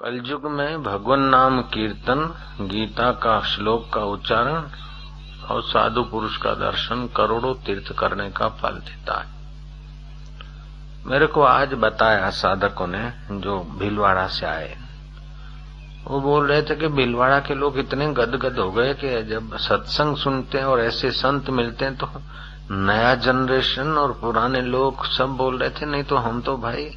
कलयुग में भगवान नाम कीर्तन, गीता का श्लोक का उच्चारण और साधु पुरुष का दर्शन करोड़ों तीर्थ करने का फल देता है। मेरे को आज बताया साधकों ने जो भीलवाड़ा से आए, वो बोल रहे थे कि भीलवाड़ा के लोग इतने गदगद हो गए कि जब सत्संग सुनते हैं और ऐसे संत मिलते हैं तो नया जनरेशन और पुराने लोग सब बोल रहे थे नहीं तो हम तो भाई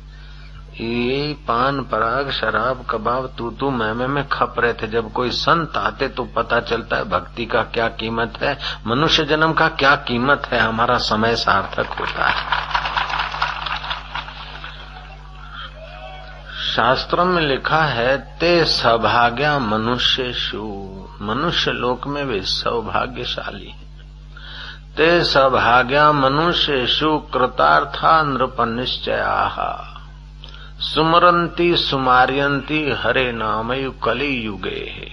ये पान पराग शराब कबाब तू मैं खप रहे थे। जब कोई संत आते तो पता चलता है भक्ति का क्या कीमत है, मनुष्य जन्म का क्या कीमत है, हमारा समय सार्थक होता है। शास्त्रों में लिखा है ते सौभाग्या मनुष्येषु, मनुष्य लोक में वे सौभाग्यशाली है। ते सौभाग्या मनुष्येषु कृतार्था नृपनिश्चयाः सुमरंती सुमार्यंती हरे नामयु कली युगे है।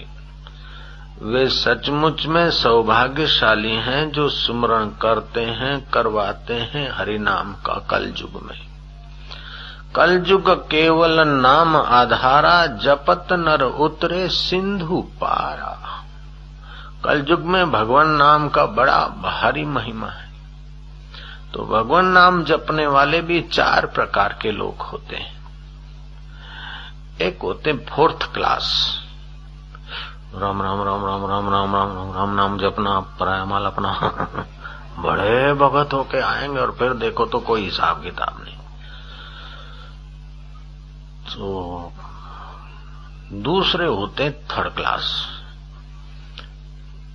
वे सचमुच में सौभाग्यशाली हैं जो सुमरण करते हैं, करवाते हैं हरि नाम का कलयुग में। कलयुग केवल नाम आधारा, जपत नर उतरे सिंधु पारा। कलयुग में भगवान नाम का बड़ा भारी महिमा है। तो भगवान नाम जपने वाले भी चार प्रकार के लोग होते हैं। एक होते फोर्थ क्लास, राम राम राम राम राम राम राम राम राम नाम जपना, परायमाल अपना बड़े भगत होके आएंगे और फिर देखो तो कोई हिसाब किताब नहीं। तो दूसरे होते थर्ड क्लास,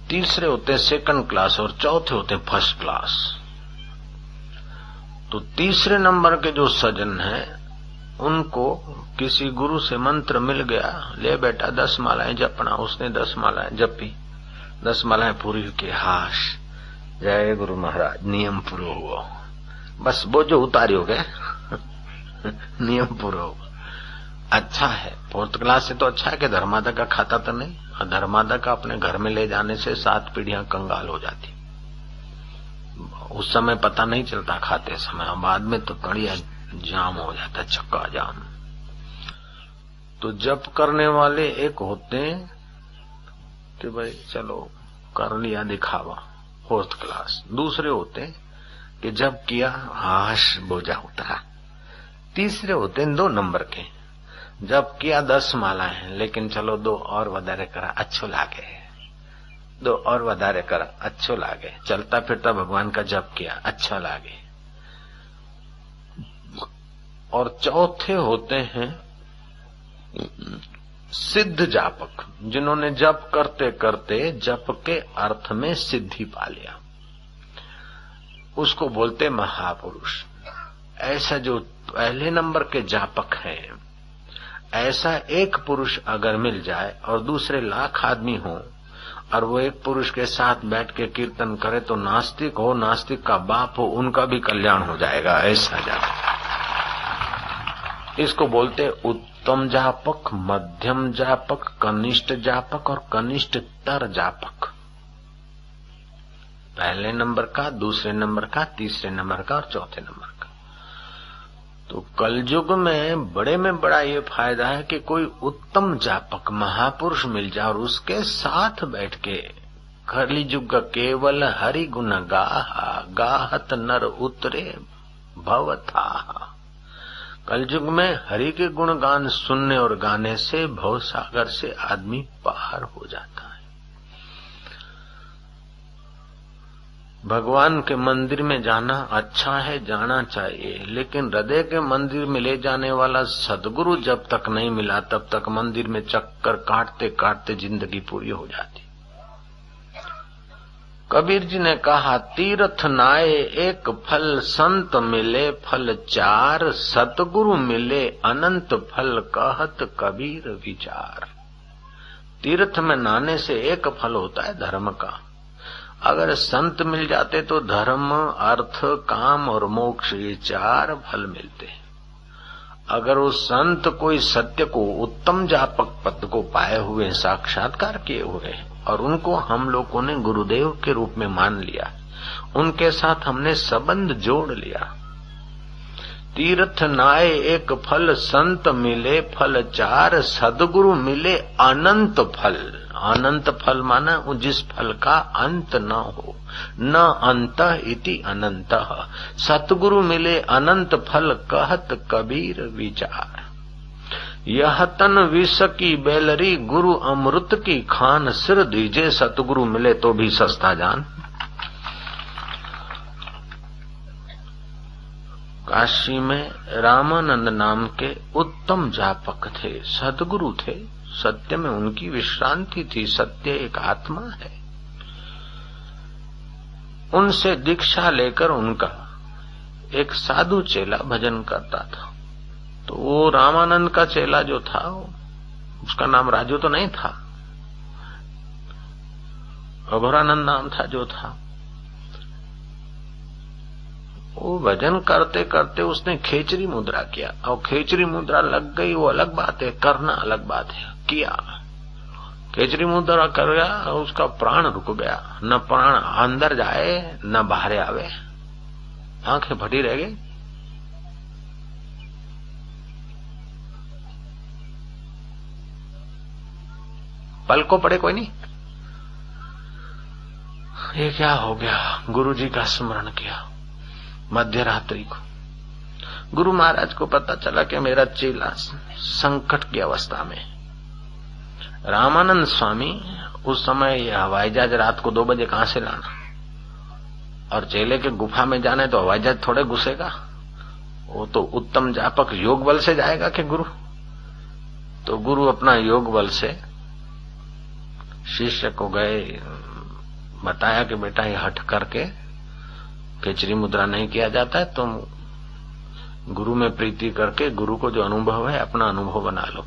तीसरे होते सेकंड क्लास और चौथे होते फर्स्ट क्लास। तो तीसरे नंबर के जो सज्जन हैं उनको किसी गुरु से मंत्र मिल गया, ले बेटा 10 मालाएं जपना। उसने 10 मालाएं जपी, 10 मालाएं पूरी की, हाश जय गुरु महाराज, नियम पूरा हुआ। बस वो जो उतारी हो गए नियम पूरा हुआ। अच्छा है, फोर्थ क्लास से तो अच्छा है कि धर्मादा का खाता तो नहीं, और धर्मादा का अपने घर में ले जाने से 7 पीढ़ियां कंगाल हो जाती। उस समय पता नहीं चलता खाते समय, बाद में तो कड़िया जाम हो जाता, चक्का जाम। तो जप करने वाले एक होते हैं कि भाई चलो कर लिया दिखावा, फोर्थ क्लास। दूसरे होते हैं कि जब किया हाश बोझा उतरा। तीसरे होते हैं 2 नंबर के, जब किया 10 मालाएं लेकिन चलो 2 और वधारे करा अच्छो लागे, 2 और वधारे करा अच्छो लागे, चलता फिरता भगवान का जप किया अच्छा लागे। और चौथे होते हैं सिद्ध जापक, जिन्होंने जप करते करते जप के अर्थ में सिद्धि पा लिया, उसको बोलते महापुरुष। ऐसा जो पहले नंबर के जापक हैं, ऐसा एक पुरुष अगर मिल जाए और दूसरे लाख आदमी हो और वो एक पुरुष के साथ बैठ के कीर्तन करे तो नास्तिक हो, नास्तिक का बाप हो, उनका भी कल्याण हो जाएगा। ऐसा जापक, इसको बोलते उत्तम जापक, मध्यम जापक, कनिष्ठ जापक और कनिष्ठतर जापक। पहले नंबर का, दूसरे नंबर का, तीसरे नंबर का और चौथे नंबर का। तो कलयुग में बड़ा ये फायदा है कि कोई उत्तम जापक महापुरुष मिल जाए और उसके साथ बैठ के कलयुग केवल हरि गुण गाहा, गाहत नर उतरे भवथा। कलयुग में हरि के गुणगान सुनने और गाने से भव सागर से आदमी पार हो जाता है। भगवान के मंदिर में जाना अच्छा है, जाना चाहिए, लेकिन हृदय के मंदिर में ले जाने वाला सदगुरु जब तक नहीं मिला तब तक मंदिर में चक्कर काटते काटते जिंदगी पूरी हो जाती। कबीर जी ने कहा तीर्थ नाए एक फल, संत मिले फल 4, सतगुरु मिले अनंत फल, कहत कबीर विचार। तीर्थ में नहाने से एक फल होता है धर्म का, अगर संत मिल जाते तो धर्म, अर्थ, काम और मोक्ष ये 4 फल मिलते। अगर वो संत कोई सत्य को, उत्तम जापक पद को पाए हुए, साक्षात्कार किए हुए और उनको हम लोगों ने गुरुदेव के रूप में मान लिया, उनके साथ हमने संबंध जोड़ लिया, तीर्थ नाय एक फल, संत मिले फल चार, सदगुरु मिले अनंत फल। अनंत फल माना जिस फल का अंत न हो, न अंत इति अनंत। सतगुरु मिले अनंत फल, कहत कबीर विचार। यह तन विष की बेलरी, गुरु अमृत की खान, सिर दीजे सतगुरु मिले तो भी सस्ता जान। काशी में रामानंद नाम के उत्तम जापक थे, सद्गुरु थे। सत्य में उनकी विश्रांति थी। सत्य एक आत्मा है। उनसे दीक्षा लेकर उनका एक साधु चेला भजन करता था। तो वो रामानंद का चेला जो था, उसका नाम राजू तो नहीं था, अघोरानंद नाम था जो था। वो भजन करते करते उसने खेचरी मुद्रा किया, और खेचरी मुद्रा लग गई वो अलग बात है, करना अलग बात है। किया खेचरी मुद्रा कर गया, उसका प्राण रुक गया। न प्राण अंदर जाए न बाहर आवे, आंखें फटी रह गई। पल को पड़े कोई नहीं। ये क्या हो गया? गुरुजी का स्मरण किया। मध्य रात्रि को गुरु महाराज को पता चला कि मेरा चेला संकट की अवस्था में। रामानंद स्वामी उस समय ये हवाई जहाज रात को 2 बजे कहां से लाना, और चेले के गुफा में जाने तो हवाई जहाज थोड़े घुसेगा। वो तो उत्तम जापक योग बल से जाएगा कि गुरु। तो गुरु अपना योग बल से शिष्य को गए, बताया कि बेटा ये हट करके खेचरी मुद्रा नहीं किया जाता है, तुम गुरु में प्रीति करके गुरु को जो अनुभव है अपना अनुभव बना लो।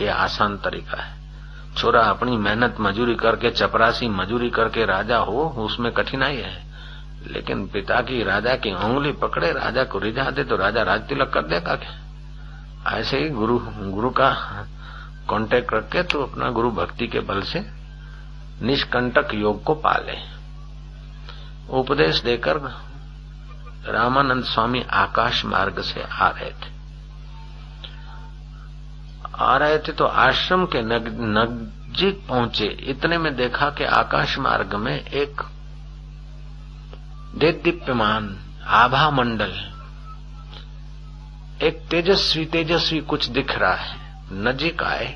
ये आसान तरीका है। छोरा अपनी मेहनत मजूरी करके, चपरासी मजूरी करके राजा हो, उसमें कठिनाई है, लेकिन पिता की राजा की उंगली पकड़े, राजा को रिझा दे तो राजा राज तिलक कर देगा क्या? ऐसे ही गुरु का कांटेक्ट रख के तो अपना गुरु भक्ति के बल से निष्कंटक योग को पाले। उपदेश देकर रामानंद स्वामी आकाश मार्ग से आ रहे थे तो आश्रम के नजदीक पहुंचे। इतने में देखा कि आकाश मार्ग में एक देदीप्यमान आभा मंडल, एक तेजस्वी कुछ दिख रहा है। नजीक आए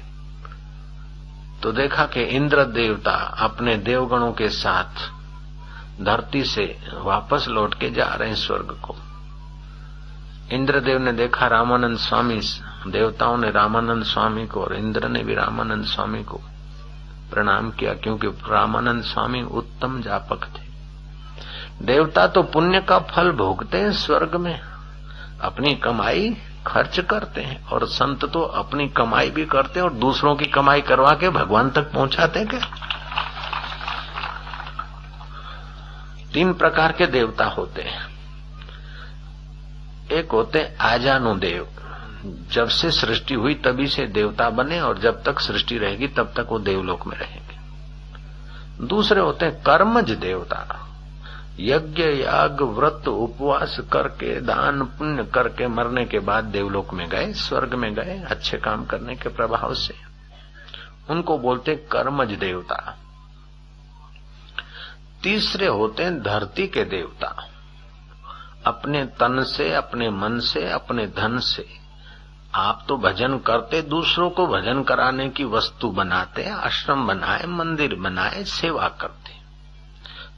तो देखा कि इंद्र देवता अपने देवगणों के साथ धरती से वापस लौट के जा रहे हैं स्वर्ग को। इंद्रदेव ने देखा रामानंद स्वामी, देवताओं ने रामानंद स्वामी को और इंद्र ने भी रामानंद स्वामी को प्रणाम किया, क्योंकि रामानंद स्वामी उत्तम जापक थे। देवता तो पुण्य का फल भोगते हैं स्वर्ग में, अपनी कमाई खर्च करते हैं, और संत तो अपनी कमाई भी करते हैं और दूसरों की कमाई करवा के भगवान तक पहुंचाते हैं। क्या 3 प्रकार के देवता होते हैं। एक होते आजानुदेव, जब से सृष्टि हुई तभी से देवता बने और जब तक सृष्टि रहेगी तब तक वो देवलोक में रहेंगे। दूसरे होते हैं कर्मज देवता, यज्ञ याग व्रत उपवास करके दान पुण्य करके मरने के बाद देवलोक में गए, स्वर्ग में गए अच्छे काम करने के प्रभाव से, उनको बोलते कर्मज देवता। तीसरे होते हैं धरती के देवता, अपने तन से, अपने मन से, अपने धन से आप तो भजन करते, दूसरों को भजन कराने की वस्तु बनाते, आश्रम बनाए, मंदिर बनाए, सेवा करते,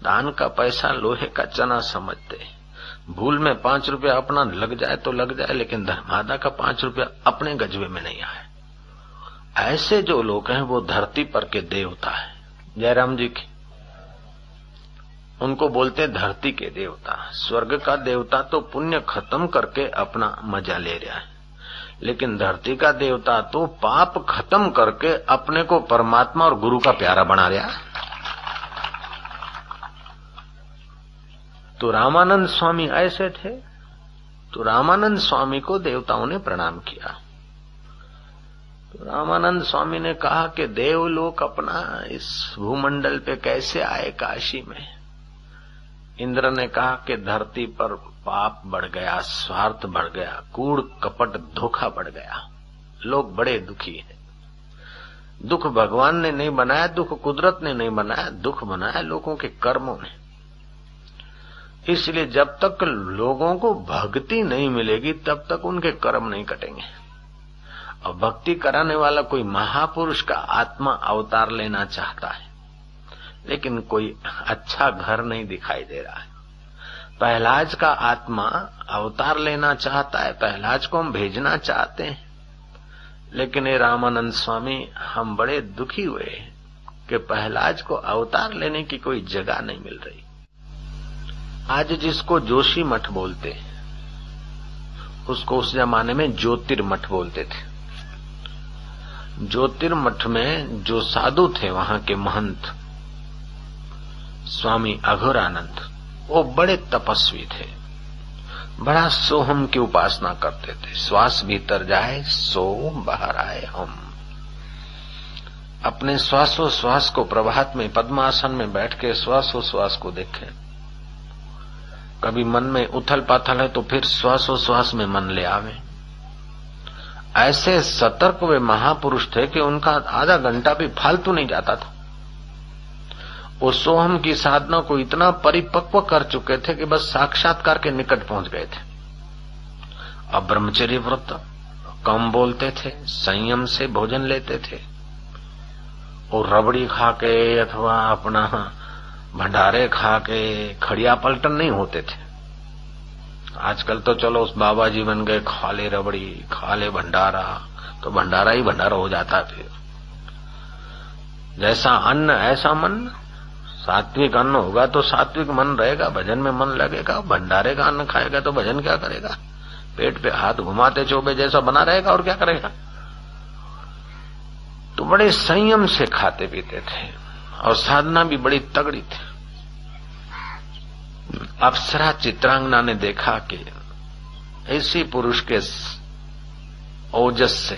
दान का पैसा लोहे का चना समझते, भूल में 5 रुपया अपना लग जाए तो लग जाए, लेकिन धर्मादा का 5 रुपया अपने गजबे में नहीं आए। ऐसे जो लोग हैं वो धरती पर के देवता है। जयराम जी की उनको बोलते धरती के देवता। स्वर्ग का देवता तो पुण्य खत्म करके अपना मजा ले रहा है, लेकिन धरती का देवता तो पाप खत्म करके अपने को परमात्मा और गुरु का प्यारा बना रहा है। तो रामानंद स्वामी ऐसे थे। तो रामानंद स्वामी को देवताओं ने प्रणाम किया। तो रामानंद स्वामी ने कहा कि देवलोक अपना इस भूमंडल पे कैसे आए काशी में। इंद्र ने कहा कि धरती पर पाप बढ़ गया, स्वार्थ बढ़ गया, कूड़ कपट धोखा बढ़ गया। लोग बड़े दुखी हैं। दुख भगवान ने नहीं बनाया, दुख कुदरत ने नहीं बनाया, दुख बनाया लोगों के कर्मों ने। इसलिए जब तक लोगों को भक्ति नहीं मिलेगी तब तक उनके कर्म नहीं कटेंगे। और भक्ति कराने वाला कोई महापुरुष का आत्मा अवतार लेना चाहता है, लेकिन कोई अच्छा घर नहीं दिखाई दे रहा है। पहलाज का आत्मा अवतार लेना चाहता है, पहलाज को हम भेजना चाहते हैं, लेकिन ये रामानंद स्वामी हम बड़े दुखी हुए कि पहलाज को अवतार लेने की कोई जगह नहीं मिल रही। आज जिसको जोशी मठ बोलते हैं, उसको उस जमाने में ज्योतिर्मठ बोलते थे। ज्योतिर्मठ में जो साधु थे वहां के महंत स्वामी अघोरानंद, वो बड़े तपस्वी थे, बड़ा सोहम की उपासना करते थे। श्वास भीतर जाए सो बाहर आए हम। अपने श्वासोश्वास को प्रभात में पद्मासन में बैठ के श्वासोश्वास को देखें। कभी मन में उथल पाथल है तो फिर श्वासोश्वास में मन ले आवे। ऐसे सतर्क वे महापुरुष थे कि उनका आधा घंटा भी फालतू नहीं जाता था। वो सोहम की साधना को इतना परिपक्व कर चुके थे कि बस साक्षात्कार के निकट पहुंच गए थे। अब ब्रह्मचर्य व्रत, कम बोलते थे, संयम से भोजन लेते थे और रबड़ी खा के अथवा अपना भंडारे खा के खड़िया पलटन नहीं होते थे। आजकल तो चलो उस बाबा जी बन गए, खा ले रबड़ी, खा ले भंडारा, तो भंडारा ही भंडारा हो जाता। फिर जैसा अन्न ऐसा मन। सात्विक अन्न होगा तो सात्विक मन रहेगा, भजन में मन लगेगा। भंडारे का अन्न खाएगा तो भजन क्या करेगा? पेट पे हाथ घुमाते चोबे जैसा बना रहेगा और क्या करेगा? तो बड़े संयम से खाते पीते थे और साधना भी बड़ी तगड़ी थी। अप्सरा चित्रांगना ने देखा कि ऐसी पुरुष के ओजस से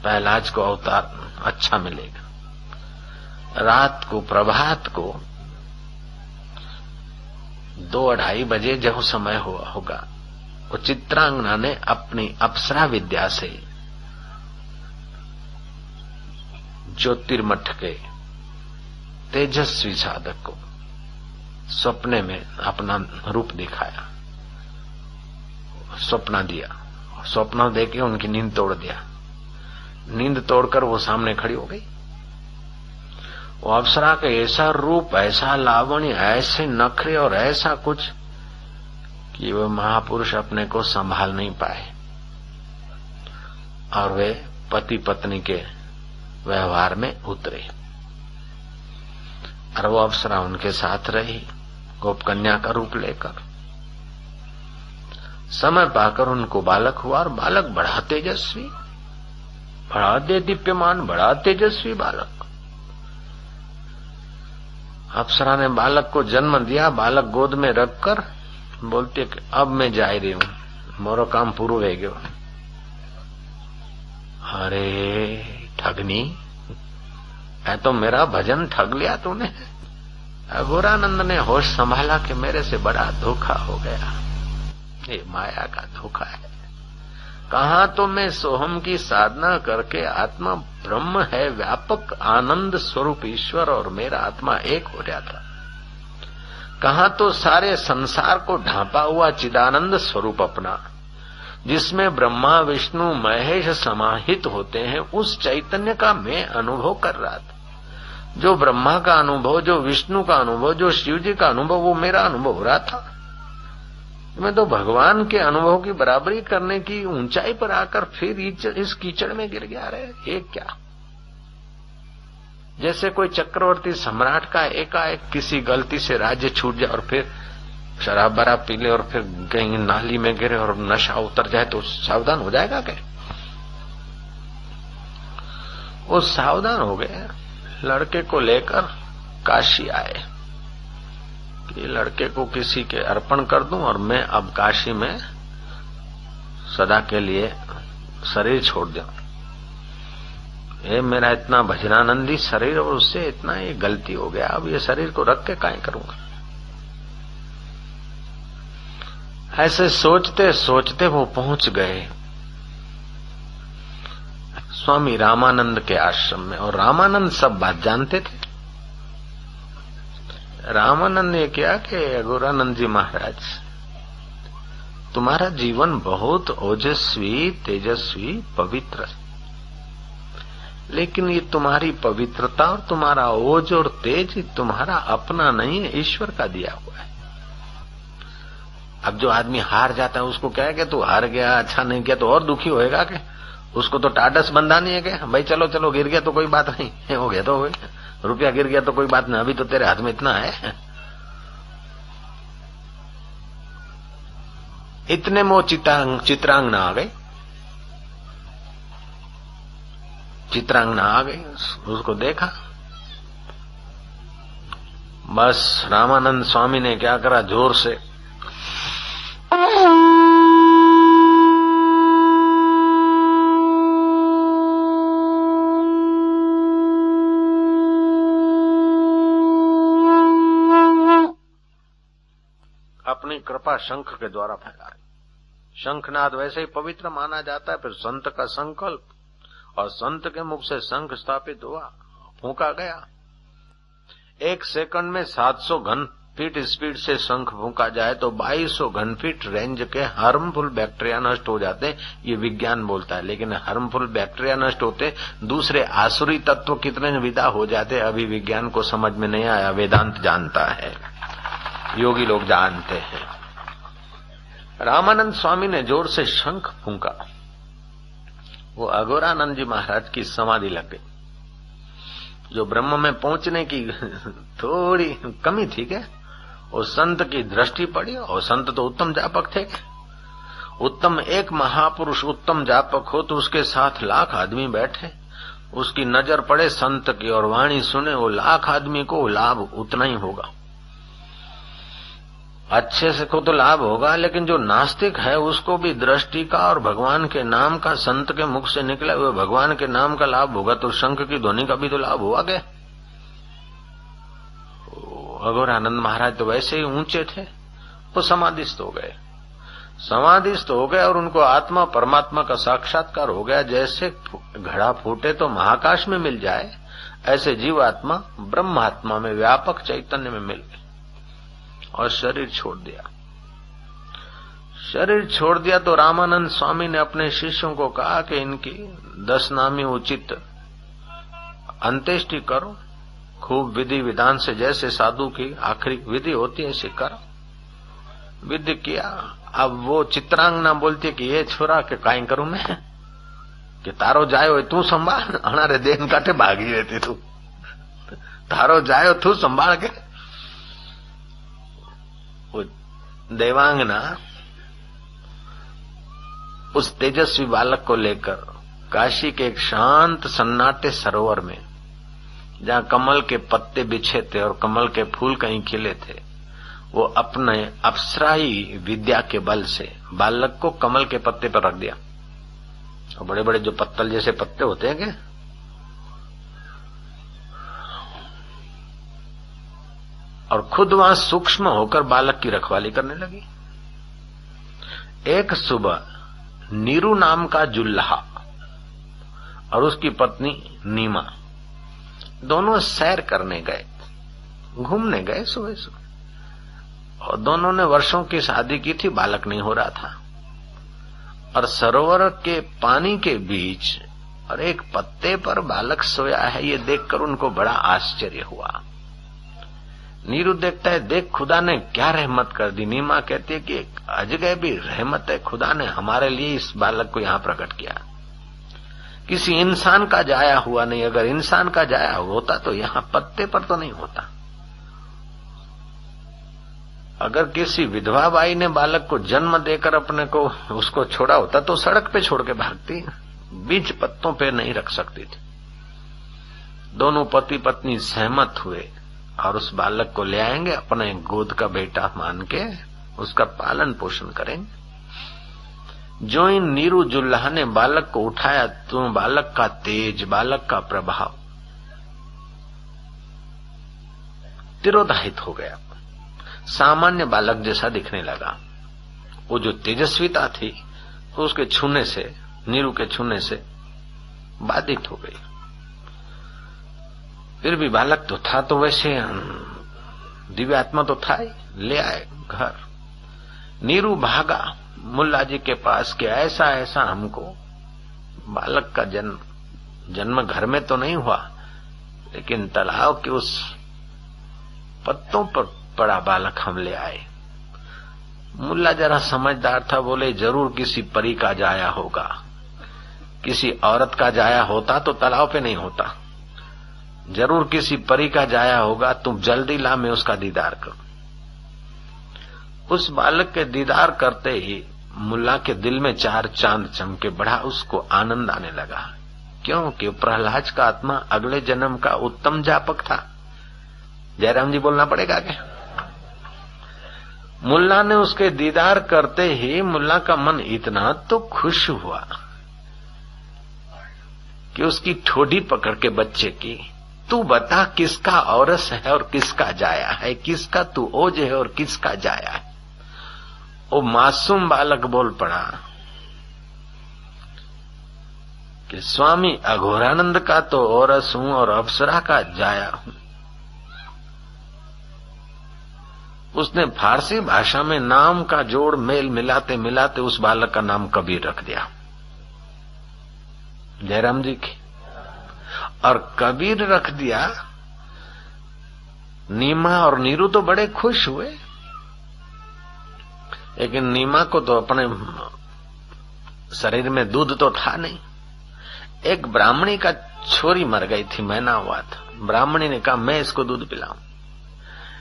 पहलाज को अवतार अच्छा मिलेगा। रात को प्रभात को 2-2:30 बजे जो समय हुआ होगा, वो चित्रांगना ने अपनी अप्सरा विद्या से ज्योतिर्मठ के तेजस्वी साधक को सपने में अपना रूप दिखाया, सपना दिया। सपना देके उनकी नींद तोड़ दिया। नींद तोड़कर वो सामने खड़ी हो गई। वो अप्सरा का ऐसा रूप, ऐसा लावण्य, ऐसे नखरे और ऐसा कुछ कि वह महापुरुष अपने को संभाल नहीं पाए और वे पति पत्नी के व्यवहार में उतरे। और वो अप्सरा उनके साथ रही गोप कन्या का रूप लेकर। समय पाकर उनको बालक हुआ और बालक बड़ा तेजस्वी, बड़ा दीप्यमान, बड़ा तेजस्वी बालक। अप्सरा ने बालक को जन्म दिया। बालक गोद में रखकर बोलती कि अब मैं जा रही हूं, मोरो काम पूरा हो गयो। अरे ठगनी, है तो मेरा भजन ठग लिया तूने। अघोरानंद ने होश संभाला कि मेरे से बड़ा धोखा हो गया, ये माया का धोखा है। कहा तो मैं सोहम की साधना करके आत्मा ब्रह्म है, व्यापक आनंद स्वरूप ईश्वर, और मेरा आत्मा एक हो जाता। कहा तो सारे संसार को ढांपा हुआ चिदानंद स्वरूप अपना, जिसमें ब्रह्मा विष्णु महेश समाहित होते हैं, उस चैतन्य का मैं अनुभव कर रहा था। जो ब्रह्मा का अनुभव, जो विष्णु का अनुभव, जो शिव जी का अनुभव, वो मेरा अनुभव हो रहा था। मैं तो भगवान के अनुभव की बराबरी करने की ऊंचाई पर आकर फिर इस कीचड़ में गिर गया। रहे ये क्या? जैसे कोई चक्रवर्ती सम्राट का एकाएक किसी गलती से राज्य छूट जाए और फिर शराब बराब पी ले और फिर कहीं नाली में गिरे और नशा उतर जाए तो सावधान हो जाएगा क्या? वो सावधान हो गए। लड़के को लेकर काशी आए कि लड़के को किसी के अर्पण कर दूं और मैं अब काशी में सदा के लिए शरीर छोड़ दूं। ये मेरा इतना भजनानंदी शरीर और उससे इतना ये गलती हो गया, अब ये शरीर को रख के काहे करूंगा। ऐसे सोचते सोचते वो पहुंच गए स्वामी रामानंद के आश्रम में। और रामानंद सब बात जानते थे। रामानंद ने क्या कि गौरानंद जी महाराज, तुम्हारा जीवन बहुत ओजस्वी, तेजस्वी, पवित्र, लेकिन ये तुम्हारी पवित्रता और तुम्हारा ओज और तेज तुम्हारा अपना नहीं है, ईश्वर का दिया हुआ है। अब जो आदमी हार जाता है उसको क्या है कि तू हार गया, अच्छा नहीं किया, तो और दुखी होएगा कि उसको तो टाटस बंधा नहीं है कि भाई चलो चलो गिर गया तो कोई बात नहीं, हो गया तो हो गया, रुपया गिर गया तो कोई बात नहीं, अभी तो तेरे हाथ में इतना है। इतने में वो चित्रांगना आ गई। चित्रांगना आ गई, उसको देखा। बस रामानंद स्वामी ने क्या करा, जोर से अपनी कृपा शंख के द्वारा फैलाई। शंखनाद वैसे ही पवित्र माना जाता है। फिर संत का संकल्प, और संत के मुख से शंख स्थापित हुआ, फूंका गया। 1 सेकंड में 700 घन फीट स्पीड से शंख फूंका जाए तो 2200 घन फीट रेंज के हार्मफुल बैक्टीरिया नष्ट हो जाते, ये विज्ञान बोलता है। लेकिन हार्मफुल बैक्टीरिया नष्ट होते, दूसरे आसुरी तत्व कितने विदा हो जाते, अभी विज्ञान को समझ में नहीं आया। वेदांत जानता है, योगी लोग जानते हैं। रामानंद स्वामी ने जोर से शंख फूंका, वो अघोरानंद जी महाराज की समाधि लग गई। जो ब्रह्म में पहुंचने की थोड़ी कमी थी क्या, वो संत की दृष्टि पड़ी। और संत तो उत्तम जापक थे। उत्तम एक महापुरुष उत्तम जापक हो तो उसके साथ लाख आदमी बैठे, उसकी नजर पड़े संत की और वाणी सुने, वो लाख आदमी को लाभ उतना ही होगा। अच्छे से को तो लाभ होगा, लेकिन जो नास्तिक है उसको भी दृष्टि का और भगवान के नाम का, संत के मुख से निकले हुए भगवान के नाम का लाभ होगा। तो शंख की ध्वनि का भी तो लाभ हुआ क्या। अघोरानंद महाराज तो वैसे ही ऊंचे थे, वो समाधिस्थ हो गए। समाधिस्थ हो गए और उनको आत्मा परमात्मा का साक्षात्कार हो गया। जैसे घड़ा फूटे तो महाकाश में मिल जाए, ऐसे जीवात्मा ब्रह्मात्मा में व्यापक चैतन्य में मिल गए और शरीर छोड़ दिया। शरीर छोड़ दिया तो रामानंद स्वामी ने अपने शिष्यों को कहा कि इनकी 10 नामी उचित अंत्येष्टि करो, खूब विधि विधान से, जैसे साधु की आखिरी विधि होती है ऐसे करो। विधि किया। अब वो चित्रांगना बोलती है कि ये छोरा के काई करूं मैं, कि तारो जायो तू संभाल, अनारे देन काटे भागी रहती तू, तारो जायो तू संभाल के। वो देवांगना उस तेजस्वी बालक को लेकर काशी के एक शांत सन्नाटे सरोवर में, जहां कमल के पत्ते बिछे थे और कमल के फूल कहीं खिले थे, वो अपने अप्सराई विद्या के बल से बालक को कमल के पत्ते पर रख दिया। और बड़े बड़े जो पत्तल जैसे पत्ते होते हैं क्या, और खुद वहां सूक्ष्म होकर बालक की रखवाली करने लगी। एक सुबह नीरू नाम का जुल्हा और उसकी पत्नी नीमा दोनों सैर करने गए, घूमने गए सुबह सुबह। और दोनों ने वर्षों की शादी की थी, बालक नहीं हो रहा था। और सरोवर के पानी के बीच और एक पत्ते पर बालक सोया है, ये देखकर उनको बड़ा आश्चर्य हुआ। नीरू देखता है, देख खुदा ने क्या रहमत कर दी। नीमा कहती है कि एक अजगैबी रहमत है, खुदा ने हमारे लिए इस बालक को यहाँ प्रकट किया। किसी इंसान का जाया हुआ नहीं, अगर इंसान का जाया होता तो यहाँ पत्ते पर तो नहीं होता। अगर किसी विधवा बाई ने बालक को जन्म देकर अपने को उसको छोड़ा होता तो सड़क पे छोड़ के भागती, बीच पत्तों पे नहीं रख सकती थी। दोनों पति पत्नी सहमत हुए और उस बालक को ले आएंगे, अपने गोद का बेटा मान के उसका पालन पोषण करेंगे। जो इन नीरू जुल्हा ने बालक को उठाया तो बालक का तेज, बालक का प्रभाव तिरोधाहित हो गया, सामान्य बालक जैसा दिखने लगा। वो जो तेजस्विता थी तो उसके छूने से, नीरू के छूने से बाधित हो गई। फिर भी बालक तो था, तो वैसे दिव्य आत्मा तो था ही। ले आए घर। नीरू भागा मुल्ला जी के पास कि ऐसा ऐसा हमको बालक का जन्म घर में तो नहीं हुआ, लेकिन तालाब के उस पत्तों पर पड़ा बालक हम ले आए। मुल्ला जरा समझदार था, बोले जरूर किसी परी का जाया होगा, किसी औरत का जाया होता तो तालाब पे नहीं होता, जरूर किसी परी का जाया होगा, तुम जल्दी ला, मैं उसका दीदार करूं। उस बालक के दीदार करते ही मुल्ला के दिल में 4 चांद चमके। बड़ा उसको आनंद आने लगा, क्योंकि प्रहलाद का आत्मा अगले जन्म का उत्तम जापक था। जयराम जी बोलना पड़ेगा क्या? मुल्ला ने उसके दीदार करते ही मुल्ला का मन इतना तो खुश हुआ कि उसकी ठोडी पकड़ के बच्चे की, तू बता किसका औरस है और किसका जाया है, किसका तू ओज है और किसका जाया है। वो मासूम बालक बोल पड़ा कि स्वामी अघोरानंद का तो औरस हूं और अप्सरा का जाया हूं। उसने फारसी भाषा में नाम का जोड़ मेल मिलाते मिलाते उस बालक का नाम कबीर रख दिया, जयराम जी की। और कबीर रख दिया। नीमा और नीरू तो बड़े खुश हुए, लेकिन नीमा को तो अपने शरीर में दूध तो था नहीं। एक ब्राह्मणी का छोरी मर गई थी, महीना हुआ था। ब्राह्मणी ने कहा मैं इसको दूध पिलाऊं।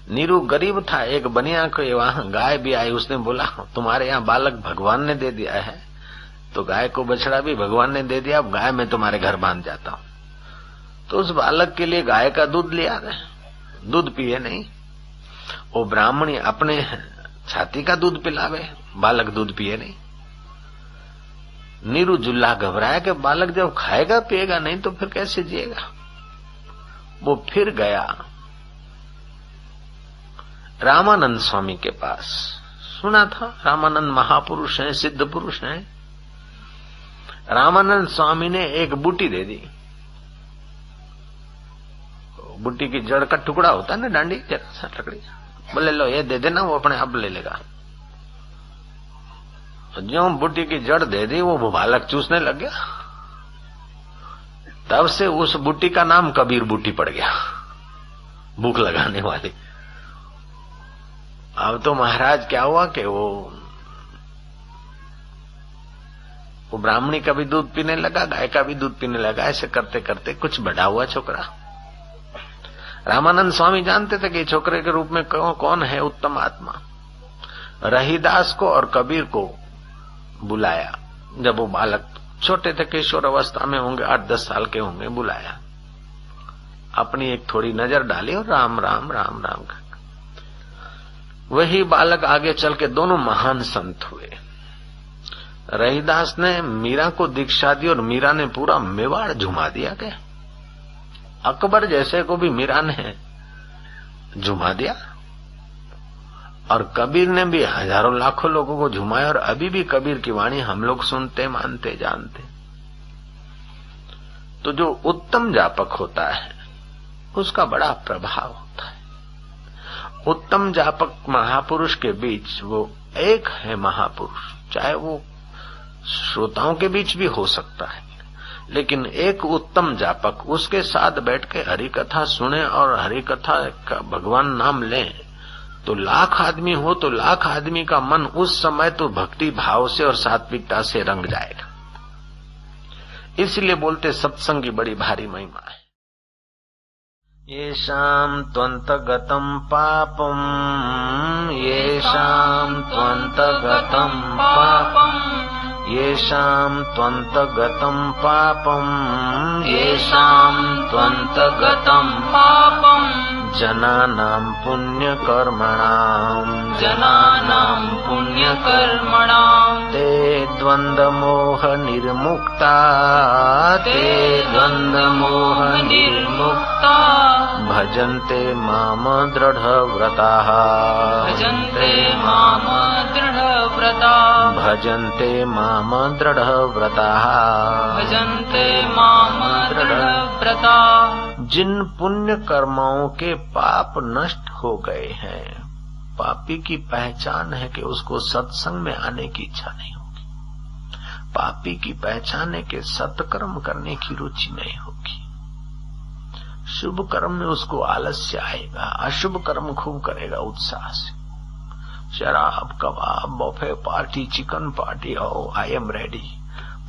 नीरू गरीब था, एक बनिया को वहां गाय भी आई, उसने बोला तुम्हारे यहाँ बालक भगवान ने दे दिया है, तो गाय को बछड़ा भी भगवान ने दे दिया, अब गाय मैं तुम्हारे घर बांध जाता हूं। तो उस बालक के लिए गाय का दूध लिया, दूध पिए नहीं। वो ब्राह्मणी अपने छाती का दूध पिलावे, बालक दूध पिए नहीं। नीरू जुल्ला घबराया कि बालक जब खाएगा पिएगा नहीं तो फिर कैसे जिएगा। वो फिर गया रामानंद स्वामी के पास। सुना था रामानंद महापुरुष हैं, सिद्ध पुरुष हैं। रामानंद स्वामी ने एक बूटी दे दी। बूटी की जड़ का टुकड़ा होता है ना, डांडी जरा सा लकड़ी, बोले लो ये दे देना, वो अपने आप ले लेगा। जो बूटी की जड़ दे दी वो बालक चूसने लग गया। तब से उस बूटी का नाम कबीर बूटी पड़ गया, भूख लगाने वाली। अब तो महाराज क्या हुआ कि वो ब्राह्मणी का भी दूध पीने लगा, गाय का भी दूध पीने लगा। ऐसे करते करते कुछ बड़ा हुआ छोकरा। रामानंद स्वामी जानते थे कि छोकरे के रूप में कौन है उत्तम आत्मा। रहीदास को और कबीर को बुलाया। जब वो बालक छोटे थे, किशोर अवस्था में होंगे, 8-10 साल के होंगे, बुलाया। अपनी एक थोड़ी नजर डाली और राम राम राम राम कर वही बालक आगे चल के दोनों महान संत हुए। रहीदास ने मीरा को दीक्षा दी और मीरा ने पूरा मेवाड़ झुमा दिया। क्या अकबर जैसे को भी मीरा ने झुमा दिया। और कबीर ने भी हजारों लाखों लोगों को झुमाया। और अभी भी कबीर की वाणी हम लोग सुनते, मानते, जानते। तो जो उत्तम जापक होता है उसका बड़ा प्रभाव होता है। उत्तम जापक महापुरुष के बीच वो एक है महापुरुष, चाहे वो श्रोताओं के बीच भी हो सकता है, लेकिन एक उत्तम जापक उसके साथ बैठ के हरि कथा सुने और हरि कथा का भगवान नाम लें, तो लाख आदमी हो तो लाख आदमी का मन उस समय तो भक्ति भाव से और सात्विकता से रंग जाएगा। इसलिए बोलते सत्संग की बड़ी भारी महिमा है। येषां त्वन्तगतं पापं, येषां त्वन्तगतं पापं, येषां त्वन्तगतं पापं, येषां त्वन्तगतं पापं, जनानां पुण्यकर्मणां, जनानां पुण्यकर्मणां, ते द्वन्द्वमोह निर्मुक्ता, ते द्वन्द्वमोह निर्मुक्ता, भजन्ते माम दृढव्रताः, भजन्ते माम दृढव्रताः। व्रता भजन्ते माम दृढव्रताः भजन्ते माम दृढव्रता। जिन पुण्य कर्मों के पाप नष्ट हो गए हैं, पापी की पहचान है कि उसको सत्संग में आने की इच्छा नहीं होगी। पापी की पहचान है कि सत्कर्म करने की रुचि नहीं होगी। शुभ कर्म में उसको आलस्य आएगा, अशुभ कर्म खूब करेगा उत्साह से। शराब, कबाब, बफे पार्टी, चिकन पार्टी, हो आई एम रेडी।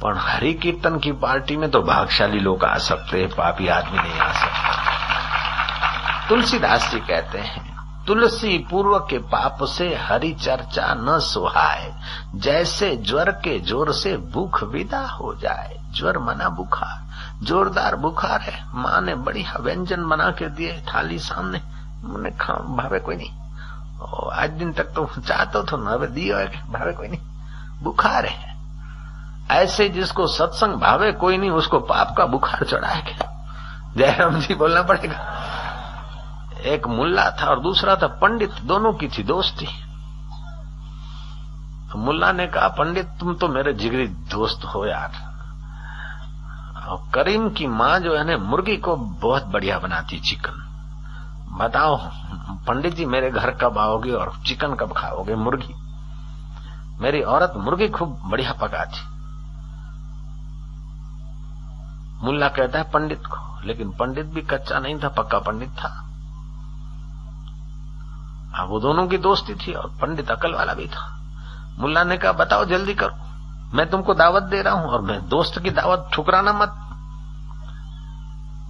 पर हरि कीर्तन की पार्टी में तो भागशाली लोग आ सकते हैं, पापी आदमी नहीं आ सकता। तुलसीदास जी कहते हैं, तुलसी पूर्व के पाप से हरि चर्चा न सुहाए, जैसे ज्वर के जोर से भूख विदा हो जाए। ज्वर मना बुखार, जोरदार बुखार है, माँ ने बढ़िया व्यंजन बना के दिए थाली सामने, मैंने खा भावे कोई नहीं, आज दिन तक तो चाहते तो न दियो भावे कोई नहीं, बुखार है। ऐसे जिसको सत्संग भावे कोई नहीं, उसको पाप का बुखार चढ़ा है क्या? जयराम जी बोलना पड़ेगा। एक मुल्ला था और दूसरा था पंडित, दोनों की थी दोस्ती। तो मुल्ला ने कहा, पंडित तुम तो मेरे जिगरी दोस्त हो यार। और करीम की माँ जो है ना, मुर्गी को बहुत बढ़िया बनाती चिकन। बताओ पंडित जी मेरे घर कब आओगे और चिकन कब खाओगे? मुर्गी, मेरी औरत मुर्गी खूब बढ़िया पकाती। मुल्ला कहता है पंडित को, लेकिन पंडित भी कच्चा नहीं था, पक्का पंडित था। वो दोनों की दोस्ती थी और पंडित अकल वाला भी था। मुल्ला ने कहा बताओ जल्दी करो, मैं तुमको दावत दे रहा हूं और मैं दोस्त की दावत ठुकराना मत।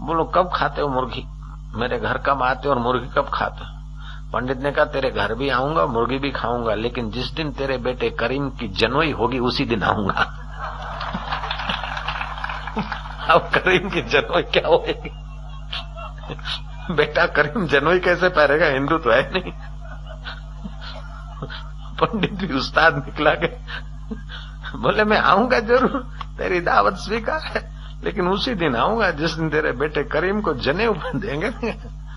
बोलो कब खाते हो मुर्गी, मेरे घर कब आते हो और मुर्गी कब खाते हो? पंडित ने कहा तेरे घर भी आऊंगा, मुर्गी भी खाऊंगा, लेकिन जिस दिन तेरे बेटे करीम की जनोई होगी उसी दिन आऊंगा। अब करीम की जनोई क्या होगी? बेटा करीम जनोई कैसे पहनेगा, हिंदू तो है नहीं। पंडित भी उस्ताद निकला के बोले मैं आऊंगा जरूर, तेरी दावत स्वीकार है, लेकिन उसी दिन आऊंगा जिस दिन तेरे बेटे करीम को जनेऊ देंगे।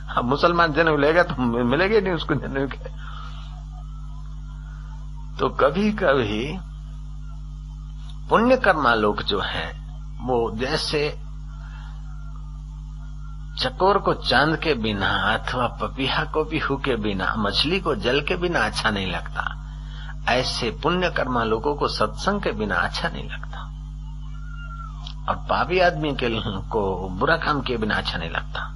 अब मुसलमान जनेऊ लेगा तो मिलेगा नहीं उसको जनेऊ के। तो कभी कभी पुण्य कर्मा लोग जो हैं वो जैसे चकोर को चांद के बिना अथवा पपीहा को बिहू के बिना, मछली को जल के बिना अच्छा नहीं लगता, ऐसे पुण्य कर्मा लोगों को सत्संग के बिना अच्छा नहीं लगता, और पापी आदमी के को बुरा काम किए बिना अच्छा नहीं लगता।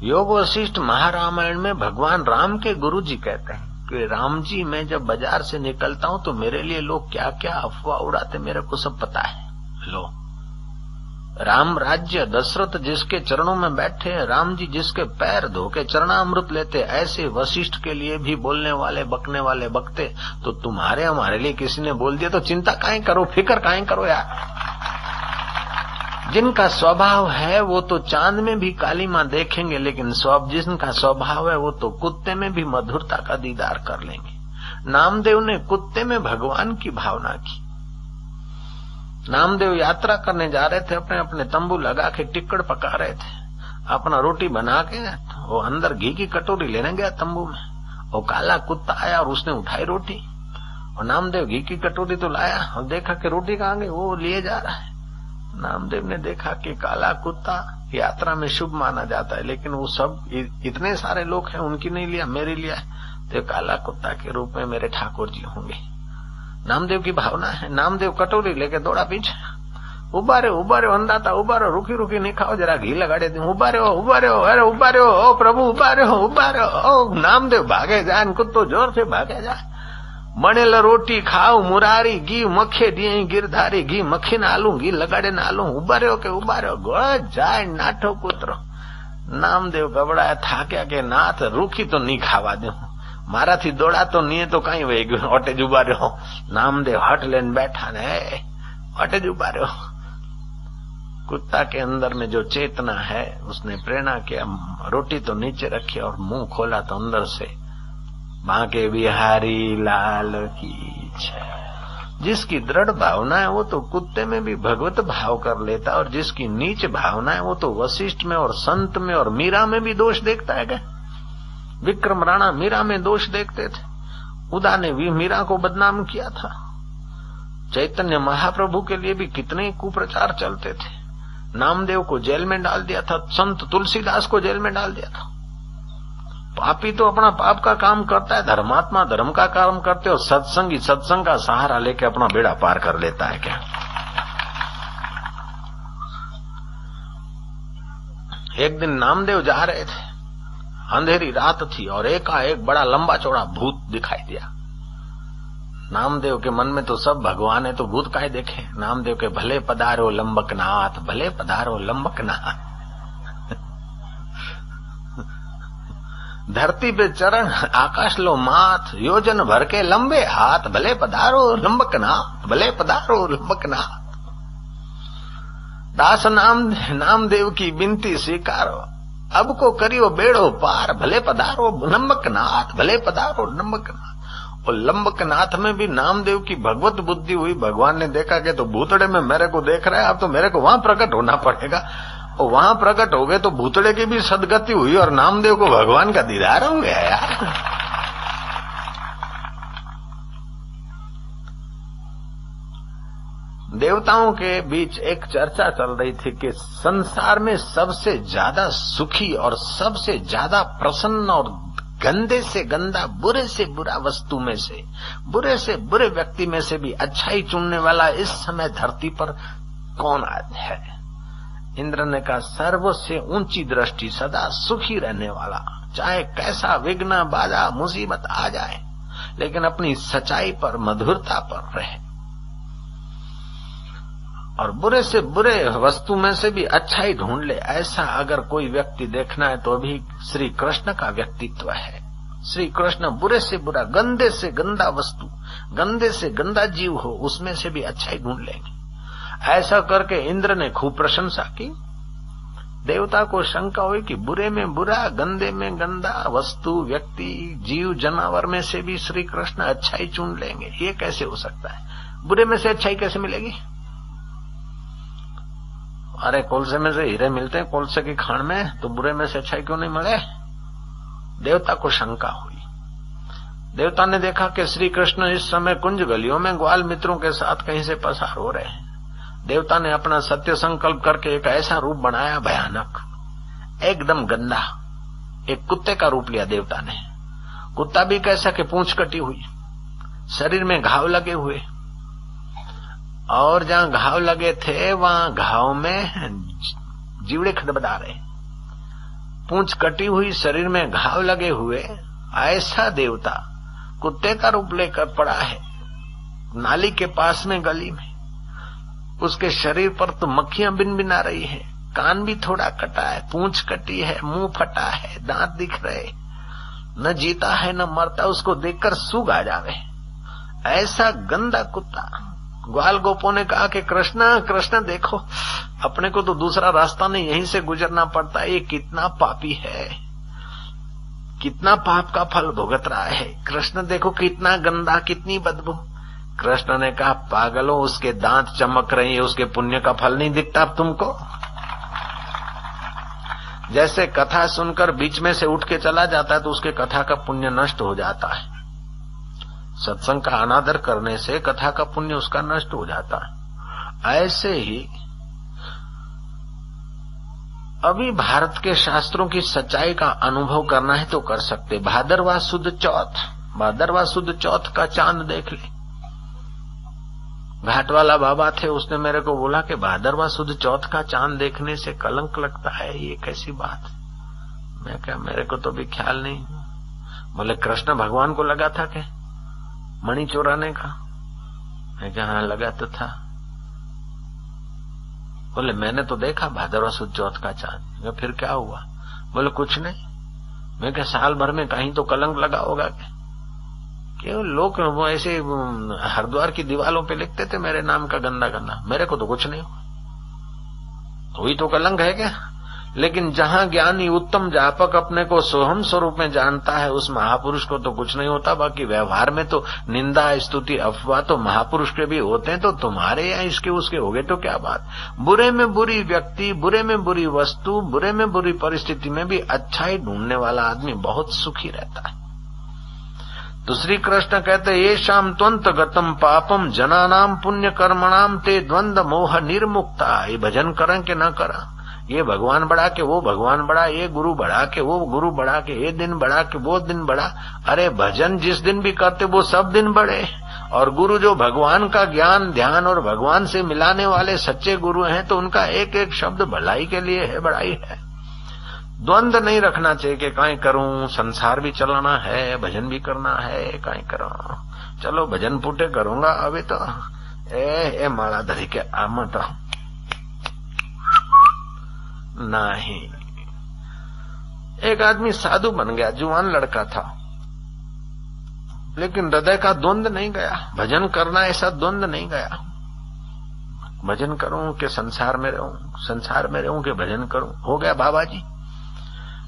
योग वशिष्ठ महारामायण में भगवान राम के गुरु जी कहते हैं कि राम जी मैं जब बाजार से निकलता हूं तो मेरे लिए लोग क्या क्या अफवाह उड़ाते मेरे को सब पता है। लो, राम राज्य दशरथ जिसके चरणों में बैठे, राम जी जिसके पैर धो के चरणामृत लेते, ऐसे वशिष्ठ के लिए भी बोलने वाले बकने वाले बकते, तो तुम्हारे हमारे लिए किसी ने बोल दिया तो चिंता काहे करो, फिक्र काहे करो यार। जिनका स्वभाव है वो तो चांद में भी काली मां देखेंगे, लेकिन जिनका स्वभाव है वो तो कुत्ते में भी मधुरता का दीदार कर लेंगे। नामदेव ने कुत्ते में भगवान की भावना की। नामदेव यात्रा करने जा रहे थे, अपने अपने तंबू लगा के टिक्कड़ पका रहे थे, अपना रोटी बना के वो अंदर घी की कटोरी लेने गया तंबू में, वो काला कुत्ता आया और उसने उठाई रोटी, और नामदेव घी की कटोरी तो लाया और देखा कि रोटी कहाँ गई, वो लिए जा रहा है। नामदेव ने देखा कि काला कुत्ता यात्रा में शुभ माना जाता है, लेकिन वो सब इतने सारे लोग हैं, उनकी नहीं लिया, मेरी लिया, तो काला कुत्ता के रूप में मेरे ठाकुर जी होंगे। नामदेव की भावना है। नामदेव कटोरी लेके दौड़ा पीछे, उबारे अंदाता उबारो, रुकी रुकी नहीं खाओ, जरा घी लगा दे, उबारे हो, अरे उबारे हो, ओ प्रभु उबारे हो। ओ नामदेव भागे जाए, कुत्तो जोर से भागे जाए। बनेल रोटी खाओ मुरारी, घी मखे दिए गिरधारी, घी मखी नालू, घी लगाड़े नालू, उबारे हो के उबारे हो, गोड़ जाए नाठो कुतरो। नामदेव गबड़ाया थाक्या के नाथ रूखी तो नहीं खावा दू, माराथी दौड़ा तो नहीं तो कहीं वही गयो, अटे ज उबा रहो। नामदेव हट लेन बैठा ने, अटे ज उबा रहो। कुत्ता के अंदर में जो चेतना है उसने प्रेरणा किया, रोटी तो नीचे रखी और मुंह खोला तो अंदर से बांके बिहारी लाल की जय। जिसकी दृढ़ भावना है वो तो कुत्ते में भी भगवत भाव कर लेता, और जिसकी नीच भावना है वो तो वशिष्ठ में और संत में और मीरा में भी दोष देखता है। क्या विक्रम राणा मीरा में दोष देखते थे, उदा ने भी मीरा को बदनाम किया था। चैतन्य महाप्रभु के लिए भी कितने कुप्रचार चलते थे। नामदेव को जेल में डाल दिया था, संत तुलसीदास को जेल में डाल दिया था। पापी तो अपना पाप का काम करता है, धर्मात्मा धर्म का काम करते, और सत्संगी सत्संग का सहारा लेके अपना बेड़ा पार कर लेता है क्या? एक दिन नामदेव जा रहे थे, अंधेरी रात थी और एकाएक बड़ा लंबा चौड़ा भूत दिखाई दिया। नामदेव के मन में तो सब भगवान है तो भूत काहे देखे। नामदेव के भले पधारो लंबकनाथ, भले पधारो लंबकनाथ। धरती पे चरण आकाश लो माथ, योजन भर के लंबे हाथ, भले पधारो लंबकनाथ, भले पधारो लंबकनाथ। दास नामदेव की विनती स्वीकारो, अब को करियो बेड़ो पार, भले पधारो लंबकनाथ, भले पधारो लंबकनाथ। और लंबकनाथ में भी नामदेव की भगवत बुद्धि हुई। भगवान ने देखा कि तो भूतड़े में मेरे को देख रहा है, अब तो मेरे को वहां प्रकट होना पड़ेगा। और वहां प्रकट हो गए तो भूतड़े की भी सदगति हुई और नामदेव को भगवान का दीदार हो गया यार। देवताओं के बीच एक चर्चा चल रही थी कि संसार में सबसे ज्यादा सुखी और सबसे ज्यादा प्रसन्न और गंदे से गंदा, बुरे से बुरा वस्तु में से, बुरे से बुरे व्यक्ति में से भी अच्छाई चुनने वाला इस समय धरती पर कौन है? इंद्र ने कहा, सर्व से ऊंची दृष्टि, सदा सुखी रहने वाला, चाहे कैसा विघ्न बाधा मुसीबत आ जाए लेकिन अपनी सच्चाई पर, मधुरता पर रहे। और बुरे से बुरे वस्तु में से भी अच्छाई ढूंढ ले, ऐसा अगर कोई व्यक्ति देखना है तो अभी श्री कृष्ण का व्यक्तित्व है। श्री कृष्ण बुरे से बुरा, गंदे से गंदा वस्तु, गंदे से गंदा जीव हो, उसमें से भी अच्छाई ढूंढ लेंगे। ऐसा करके इंद्र ने खूब प्रशंसा की। देवता को शंका हुई कि बुरे में बुरा, गंदे में गंदा वस्तु, व्यक्ति, जीव, जानवर में से भी श्री कृष्ण अच्छाई चुन लेंगे, ये कैसे हो सकता है? बुरे में से अच्छाई कैसे मिलेगी? अरे कोलसे में से हीरे मिलते हैं कोलसे की खान में, तो बुरे में से अच्छाई क्यों नहीं मिले? देवता को शंका हुई। देवता ने देखा कि श्री कृष्ण इस समय कुंज गलियों में ग्वाल मित्रों के साथ कहीं से पसार हो रहे हैं। देवता ने अपना सत्य संकल्प करके एक ऐसा रूप बनाया भयानक, एकदम गंदा, एक कुत्ते का रूप लिया देवता ने। कुत्ता भी कैसा कि पूंछ कटी हुई, शरीर में घाव लगे हुए, और जहां घाव लगे थे वहां घाव में जीवड़े खदबदा रहे। पूंछ कटी हुई, शरीर में घाव लगे हुए, ऐसा देवता कुत्ते का रूप लेकर पड़ा है नाली के पास में, गली में। उसके शरीर पर तो मक्खियां बिनबिना रही है, कान भी थोड़ा कटा है, पूंछ कटी है, मुंह फटा है, दांत दिख रहे, न जीता है न मरता, उसको देखकर सूग आ जावे। ऐसा गंदा कुत्ता। ग्वाल गोपों ने कहा कि कृष्ण कृष्ण देखो, अपने को तो दूसरा रास्ता नहीं, यहीं से गुजरना पड़ता है, ये कितना पापी है, कितना पाप का फल भुगत रहा है। कृष्ण देखो कितना गंदा, कितनी बदबू। कृष्ण ने कहा, पागलों, उसके दांत चमक रही है, उसके पुण्य का फल नहीं दिखता अब तुमको? जैसे कथा सुनकर बीच में से उठ के चला जाता है तो उसके कथा का पुण्य नष्ट हो जाता है। सत्संग का अनादर करने से कथा का पुण्य उसका नष्ट हो जाता है। ऐसे ही अभी भारत के शास्त्रों की सच्चाई का अनुभव करना है तो कर सकते। भादरवा सुद चौथ, भादरवा सुद चौथ का चांद देख ले। घाट वाला बाबा थे, उसने मेरे को बोला कि भादरवा सुद चौथ का चांद देखने से कलंक लगता है, ये कैसी बात? मैं क्या, मेरे को तो भी ख्याल नहीं। बोले कृष्ण भगवान को लगा था कि मणि चोराने का? मैं क्या, हाँ लगा तो था। बोले मैंने तो देखा भादरवा सुद चौथ का चांद। फिर क्या हुआ? बोले कुछ नहीं। मैं क्या, साल भर में कहीं तो कलंक लगा होगा क्या? क्यों लोग वो ऐसे हरिद्वार की दीवारों पे लिखते थे मेरे नाम का गंदा गंदा, मेरे को तो कुछ नहीं हुआ। तो ही तो कलंक है क्या? लेकिन जहां ज्ञानी उत्तम जापक अपने को सोहम स्वरूप में जानता है, उस महापुरुष को तो कुछ नहीं होता। बाकी व्यवहार में तो निंदा स्तुति अफवाह तो महापुरुष के भी होते हैं, तो तुम्हारे या इसके उसके हो गए तो क्या बात। बुरे में बुरी व्यक्ति, बुरे में बुरी वस्तु, बुरे में बुरी परिस्थिति में भी अच्छाई ढूंढने वाला आदमी बहुत सुखी रहता है। तो श्री कृष्ण कहते ये शाम त्वंत गतम पापम जनानाम पुण्य कर्मणाम ते द्वंद्व मोह निर्मुक्ता। ये भजन करें कि न करें, ये भगवान बढ़ा के वो भगवान बढ़ा, ये गुरु बढ़ा के वो गुरु बढ़ा के, ये दिन बढ़ा के वो दिन बढ़ा। अरे भजन जिस दिन भी करते वो सब दिन बढ़े। और गुरु जो भगवान का ज्ञान ध्यान और भगवान से मिलाने वाले सच्चे गुरु हैं तो उनका एक एक शब्द भलाई के लिए है, बड़ाई है। द्वंद्व नहीं रखना चाहिए कि काई करूं, संसार भी चलाना है, भजन भी करना है, काई करूं, चलो भजन फूटे करूंगा अभी तो ए माला धरी के आम तो नहीं। एक आदमी साधु बन गया, जुआन लड़का था, लेकिन हृदय का द्वंद्व नहीं गया। भजन करना ऐसा द्वंद्व नहीं गया। भजन करूं कि संसार में रहूं, संसार में रहूं कि भजन करूं। हो गया बाबा जी।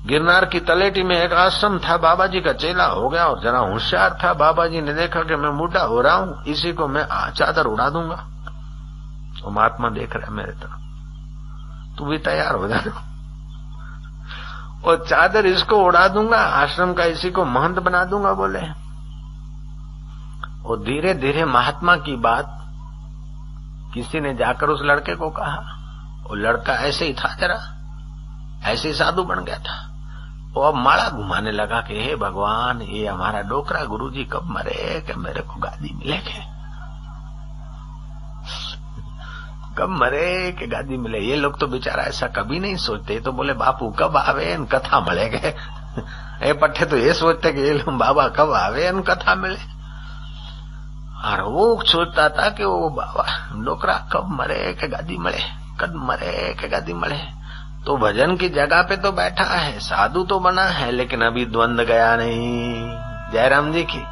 गिरनार की तलेटी में एक आश्रम था, बाबा जी का चेला हो गया और जरा होशियार था। बाबा जी ने देखा कि मैं बूढ़ा हो रहा हूं, इसी को मैं चादर उड़ा दूंगा। तो महात्मा देख रहा है मेरे तरफ, तू भी तैयार हो जा, और चादर इसको उड़ा दूंगा, आश्रम का इसी को महंत बना दूंगा बोले। और धीरे धीरे महात्मा की बात किसी ने जाकर उस लड़के को कहा। वो लड़का ऐसे ही था, जरा ऐसे ही साधु बन गया था। वो अब माला घुमाने लगा कि हे भगवान, ये हमारा डोकरा गुरुजी कब मरे कि मेरे को गादी मिलेगी, कब मरे कि गादी मिले। ये लोग तो बेचारा ऐसा कभी नहीं सोचते। तो बोले बापू कब आवे इन कथा मिलेगे। ये पट्टे तो ये सोचते कि ये लोग बाबा कब आवे इन कथा मिले। और वो सोचता था कि वो बाबा डोकरा कब मरे कि गादी मिले, कब मरे कि गादी मिले। तो भजन की जगह पे तो बैठा है, साधु तो बना है, लेकिन अभी द्वंद्व गया नहीं। जयराम जी की।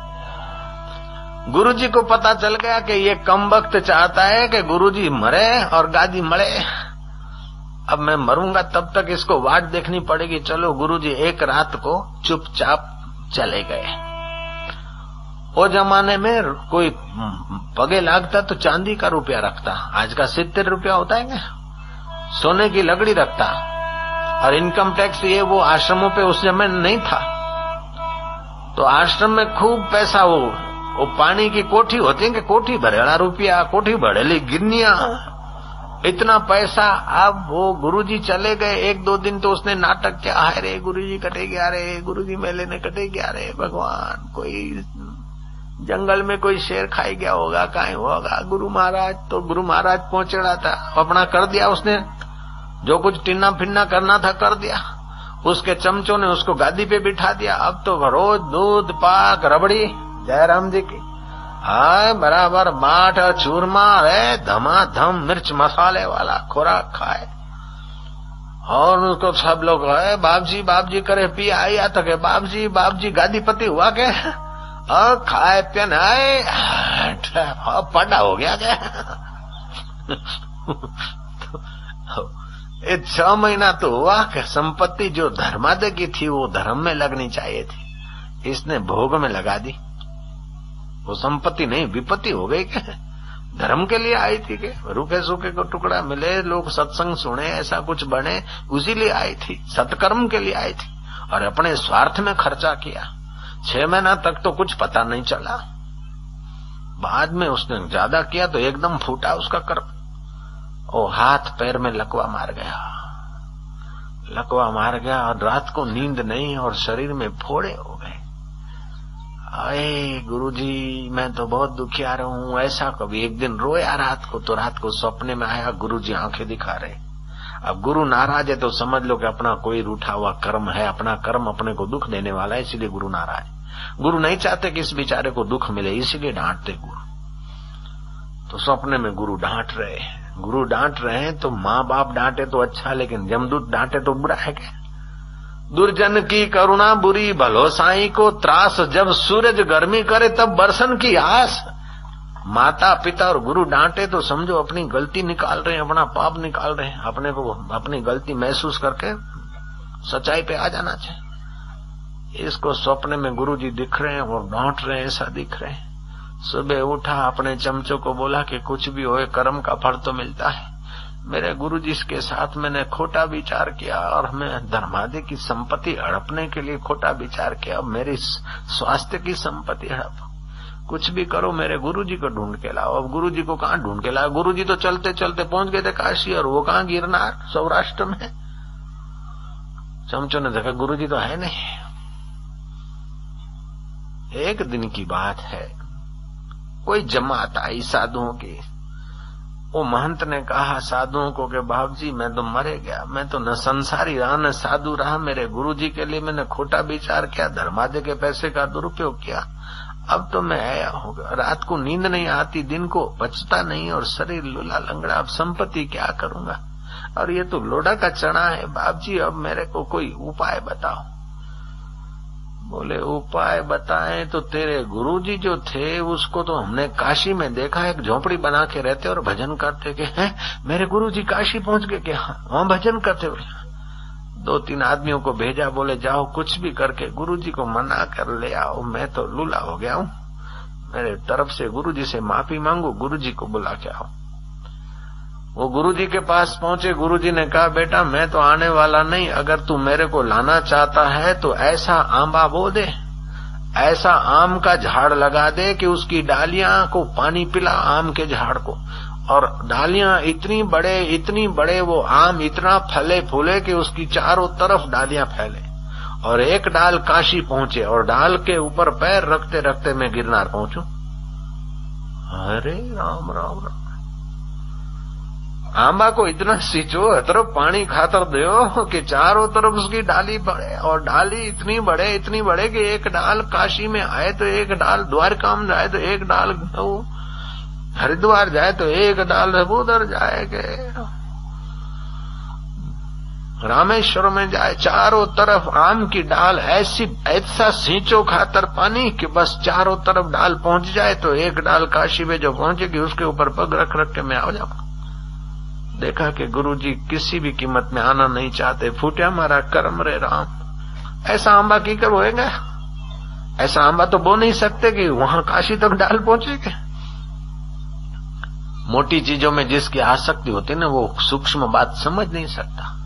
गुरुजी को पता चल गया कि ये कम वक्त चाहता है कि गुरुजी मरे और गादी मरे। अब मैं मरूंगा तब तक इसको वाट देखनी पड़ेगी। चलो गुरुजी एक रात को चुपचाप चले गए। वो जमाने में कोई पगे लागता तो चांदी का रुपया रखता, आज का 70 रुपया होता है क्या, सोने की लकड़ी रखता। और इनकम टैक्स ये वो आश्रमों पे उस समय नहीं था। तो आश्रम में खूब पैसा, वो पानी की कोठी होती है कि कोठी भरेला रुपया, कोठी भरेली गिरनिया, इतना पैसा। अब वो गुरुजी चले गए, एक दो दिन तो उसने नाटक किया, हाय रे गुरुजी कटे गया रे, गुरुजी मेले ने कटे गया रे, भगवान कोई जंगल में कोई शेर खाई गया होगा, कहीं होगा। गुरु महाराज पहुंचेड़ा था, अपना कर दिया उसने, जो कुछ टिन्ना फिन्ना करना था कर दिया। उसके चमचों ने उसको गादी पे बिठा दिया। अब तो रोज दूध पाक रबड़ी, जयराम जी की, हाय बराबर बाट और चूरमा है, धमाधम मिर्च मसाले वाला खुराक खाए। और उसको सब लोग है बाप जी करे पी आया तो के बाप जी गादीपति हुआ के, और खाए पिन आए पड़ा हो गया क्या। ये 6 महीना तो हुआ कि संपत्ति जो धर्मादय की थी वो धर्म में लगनी चाहिए थी, इसने भोग में लगा दी। वो संपत्ति नहीं विपत्ति हो गई क्या, धर्म के लिए आई थी कि रूखे सूखे को टुकड़ा मिले, लोग सत्संग सुने, ऐसा कुछ बने, उसी लिए आई थी, सत्कर्म के लिए आई थी। और अपने स्वार्थ में खर्चा किया। 6 महीना तक तो कुछ पता नहीं चला, बाद में उसने ज्यादा किया तो एकदम फूटा उसका कर्म। वो हाथ पैर में लकवा मार गया और रात को नींद नहीं और शरीर में फोड़े हो गए। अरे गुरुजी मैं तो बहुत दुखिया रहा हूं, ऐसा कभी। एक दिन रोया रात को, तो रात को सपने में आया गुरुजी आंखें दिखा रहे। अब गुरु नाराज है तो समझ लो कि अपना कोई रूठा हुआ कर्म है, अपना कर्म अपने को दुख देने वाला है, इसलिए गुरु नाराज। गुरु नहीं चाहते कि इस बेचारे को दुख मिले, इसीलिए डांटते गुरु। तो सपने में गुरु डांट रहे हैं तो माँ बाप डांटे तो अच्छा, लेकिन जमदूत डांटे तो बुरा है क्या। दुर्जन की करुणा बुरी, भलो साई को त्रास, जब सूरज गर्मी करे तब बरसन की आस। माता पिता और गुरु डांटे तो समझो अपनी गलती निकाल रहे हैं, अपना पाप निकाल रहे हैं। अपने को अपनी गलती महसूस करके सच्चाई पे आ जाना चाहिए। इसको सपने में गुरुजी दिख रहे हैं और डांट रहे हैं, ऐसा दिख रहे हैं। सुबह उठा, अपने चमचों को बोला कि कुछ भी होए कर्म का फल तो मिलता है। मेरे गुरुजी के साथ मैंने खोटा विचार किया और मैं धर्मादि की संपत्ति हड़पने के लिए खोटा विचार किया। अब मेरी स्वास्थ्य की संपत्ति हड़प, कुछ भी करो मेरे गुरुजी को ढूंढ के लाओ। अब गुरुजी को कहाँ ढूंढ के लाओ? गुरुजी तो चलते चलते पहुंच गए थे काशी, और वो कहाँ? गिरनार, सौराष्ट्र में। चमचों ने देखा गुरुजी तो है नहीं। एक दिन की बात है, कोई जमात आई साधुओं की। वो महंत ने कहा साधुओं को कि बाप जी मैं तो मरे गया, मैं तो न संसारी रहा न साधु रहा। मेरे गुरुजी के लिए मैंने खोटा विचार किया, धर्मादि के पैसे का दुरुपयोग किया। अब तो मैं आया होगा, रात को नींद नहीं आती, दिन को बचता नहीं, और शरीर लूला लंगड़ा। अब संपत्ति क्या करूंगा? और ये तो लोढ़ा का चना है बाप जी, अब मेरे को कोई उपाय बताओ। बोले उपाय बताएं तो तेरे गुरुजी जो थे उसको तो हमने काशी में देखा, एक झोपड़ी बना के रहते और भजन करते। के हैं मेरे गुरुजी काशी पहुंच गए? के वहां भजन करते। 2-3 आदमियों को भेजा, बोले जाओ कुछ भी करके गुरुजी को मना कर ले आओ, मैं तो लूला हो गया हूं, मेरे तरफ से गुरुजी से माफी मांगो, गुरुजी को बुला के आओ। वो गुरुजी के पास पहुंचे। गुरुजी ने कहा बेटा मैं तो आने वाला नहीं, अगर तू मेरे को लाना चाहता है तो ऐसा आंबा बो दे, ऐसा आम का झाड़ लगा दे कि उसकी डालियां को पानी पिला, आम के झाड़ को, और डालियां इतनी बड़े वो आम इतना फले फूले कि उसकी चारों तरफ डालियां फैले, और एक डाल काशी पहुंचे, और डाल के ऊपर पैर रखते रखते मैं गिरनार पहुंचू। अरे राम राम राम। आंबा को इतना सींचो, तरफ पानी खातर दो कि चारों तरफ उसकी डाली बढ़े, और डाली इतनी बड़े कि एक डाल काशी में आए तो एक डाल द्वारका में जाए, तो एक डाल हरिद्वार जाए, तो एक डाल उधर जाए के रामेश्वर में जाए। चारों तरफ आम की डाल ऐसा सींचो खातर पानी कि बस चारों तरफ डाल पहुंच जाए, तो एक डाल काशी में जो पहुंचेगी उसके ऊपर पग रख रख के मैं आ जाऊंगा। देखा कि गुरुजी किसी भी कीमत में आना नहीं चाहते। फूटा हमारा कर्म रे राम, ऐसा आंबा की कर होएगा? ऐसा आंबा तो बो नहीं सकते कि वहां काशी तक डाल पहुंचेगा। मोटी चीजों में जिसकी आसक्ति होती ना, वो सूक्ष्म बात समझ नहीं सकता।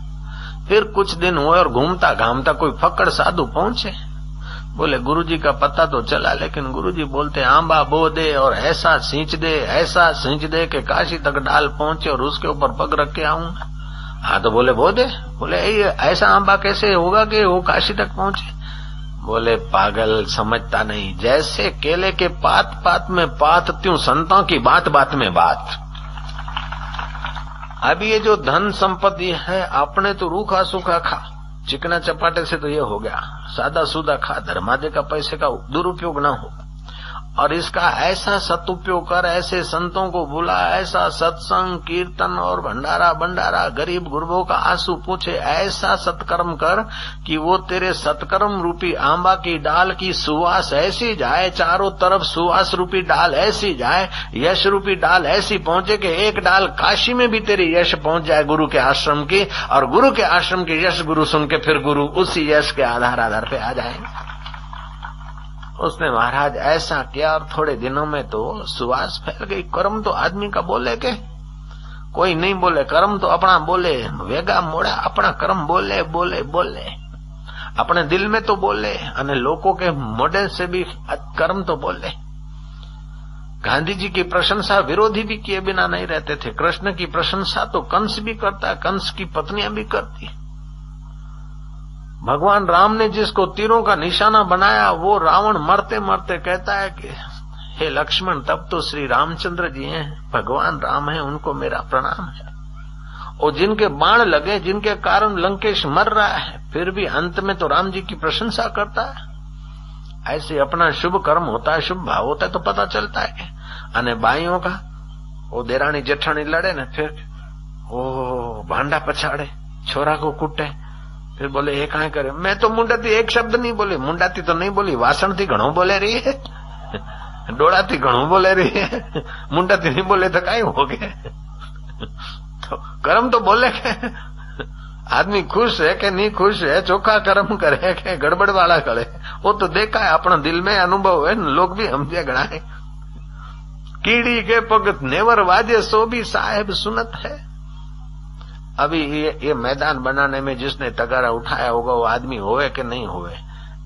फिर कुछ दिन हुए और घूमता घामता कोई फक्कड़ साधु पहुंचे। बोले गुरुजी का पता तो चला, लेकिन गुरुजी बोलते आंबा बो दे और ऐसा सींच दे कि काशी तक डाल पहुंचे और उसके ऊपर पग रख के आऊंगा। हाँ तो बोले बो दे। बोले ऐसा आंबा कैसे होगा कि वो काशी तक पहुंचे? बोले पागल, समझता नहीं, जैसे केले के पात पात में पात त्यों संतों की बात बात में बात। अब ये जो धन संपत्ति है, आपने तो रूखा सूखा खा, चिकना चपाटे से तो ये हो गया, सादा सूदा खा, धर्मादि का पैसे का दुरुपयोग न हो, और इसका ऐसा सदुपयोग कर, ऐसे संतों को बुला, ऐसा सत्संग कीर्तन और भंडारा गरीब गुरबों का आंसू पूछे, ऐसा सत्कर्म कर कि वो तेरे सत्कर्म रूपी आंबा की डाल की सुवास ऐसी जाए, चारों तरफ सुवास रूपी डाल ऐसी जाए, यश रूपी डाल ऐसी पहुंचे कि एक डाल काशी में भी तेरी यश पहुंच जाए गुरु के आश्रम की, और गुरु के आश्रम की यश गुरु सुन के फिर गुरु उसी यश के आधार पे आ जाएंगे। उसने महाराज ऐसा किया और थोड़े दिनों में तो सुवास फैल गई। कर्म तो आदमी का बोले के कोई नहीं बोले, कर्म तो अपना बोले, वेगा मोड़ा अपना कर्म बोले बोले बोले, अपने दिल में तो बोले, अने लोगों के मोढ़े से भी कर्म तो बोले। गांधी जी की प्रशंसा विरोधी भी किए बिना नहीं रहते थे। कृष्ण की प्रशंसा तो कंस भी करता, कंस की पत्नियां भी करती। भगवान राम ने जिसको तीरों का निशाना बनाया, वो रावण मरते मरते कहता है कि हे लक्ष्मण, तब तो श्री रामचंद्र जी हैं, भगवान राम हैं, उनको मेरा प्रणाम है। और जिनके बाण लगे, जिनके कारण लंकेश मर रहा है, फिर भी अंत में तो राम जी की प्रशंसा करता है। ऐसे अपना शुभ कर्म होता है, शुभ भाव होता है तो पता चलता है। अने बाईओं का वो देरानी जेठानी लड़े न, फिर वो भांडा पछाड़े, छोरा को कूटे, फिर बोले ये कहाँ करे? मैं तो मुंडाती एक शब्द नहीं बोली, मुंडाती तो नहीं बोली, वासण थी घणो बोले रही है, डोड़ा थी घणो बोले रही है, मुंडाती नहीं बोले तो काई हो गए। तो कर्म तो बोले के आदमी खुश है कि नहीं खुश है, चोखा कर्म करे के गड़बड़ वाला करे, वो तो देखा है, अपना दिल में अनुभव है, लोग भी समझे गणा है। कीड़ी के पग नेवर वाजे सो भी साहेब सुनत है। अभी ये मैदान बनाने में जिसने तगारा उठाया होगा वो आदमी होवे कि नहीं होवे,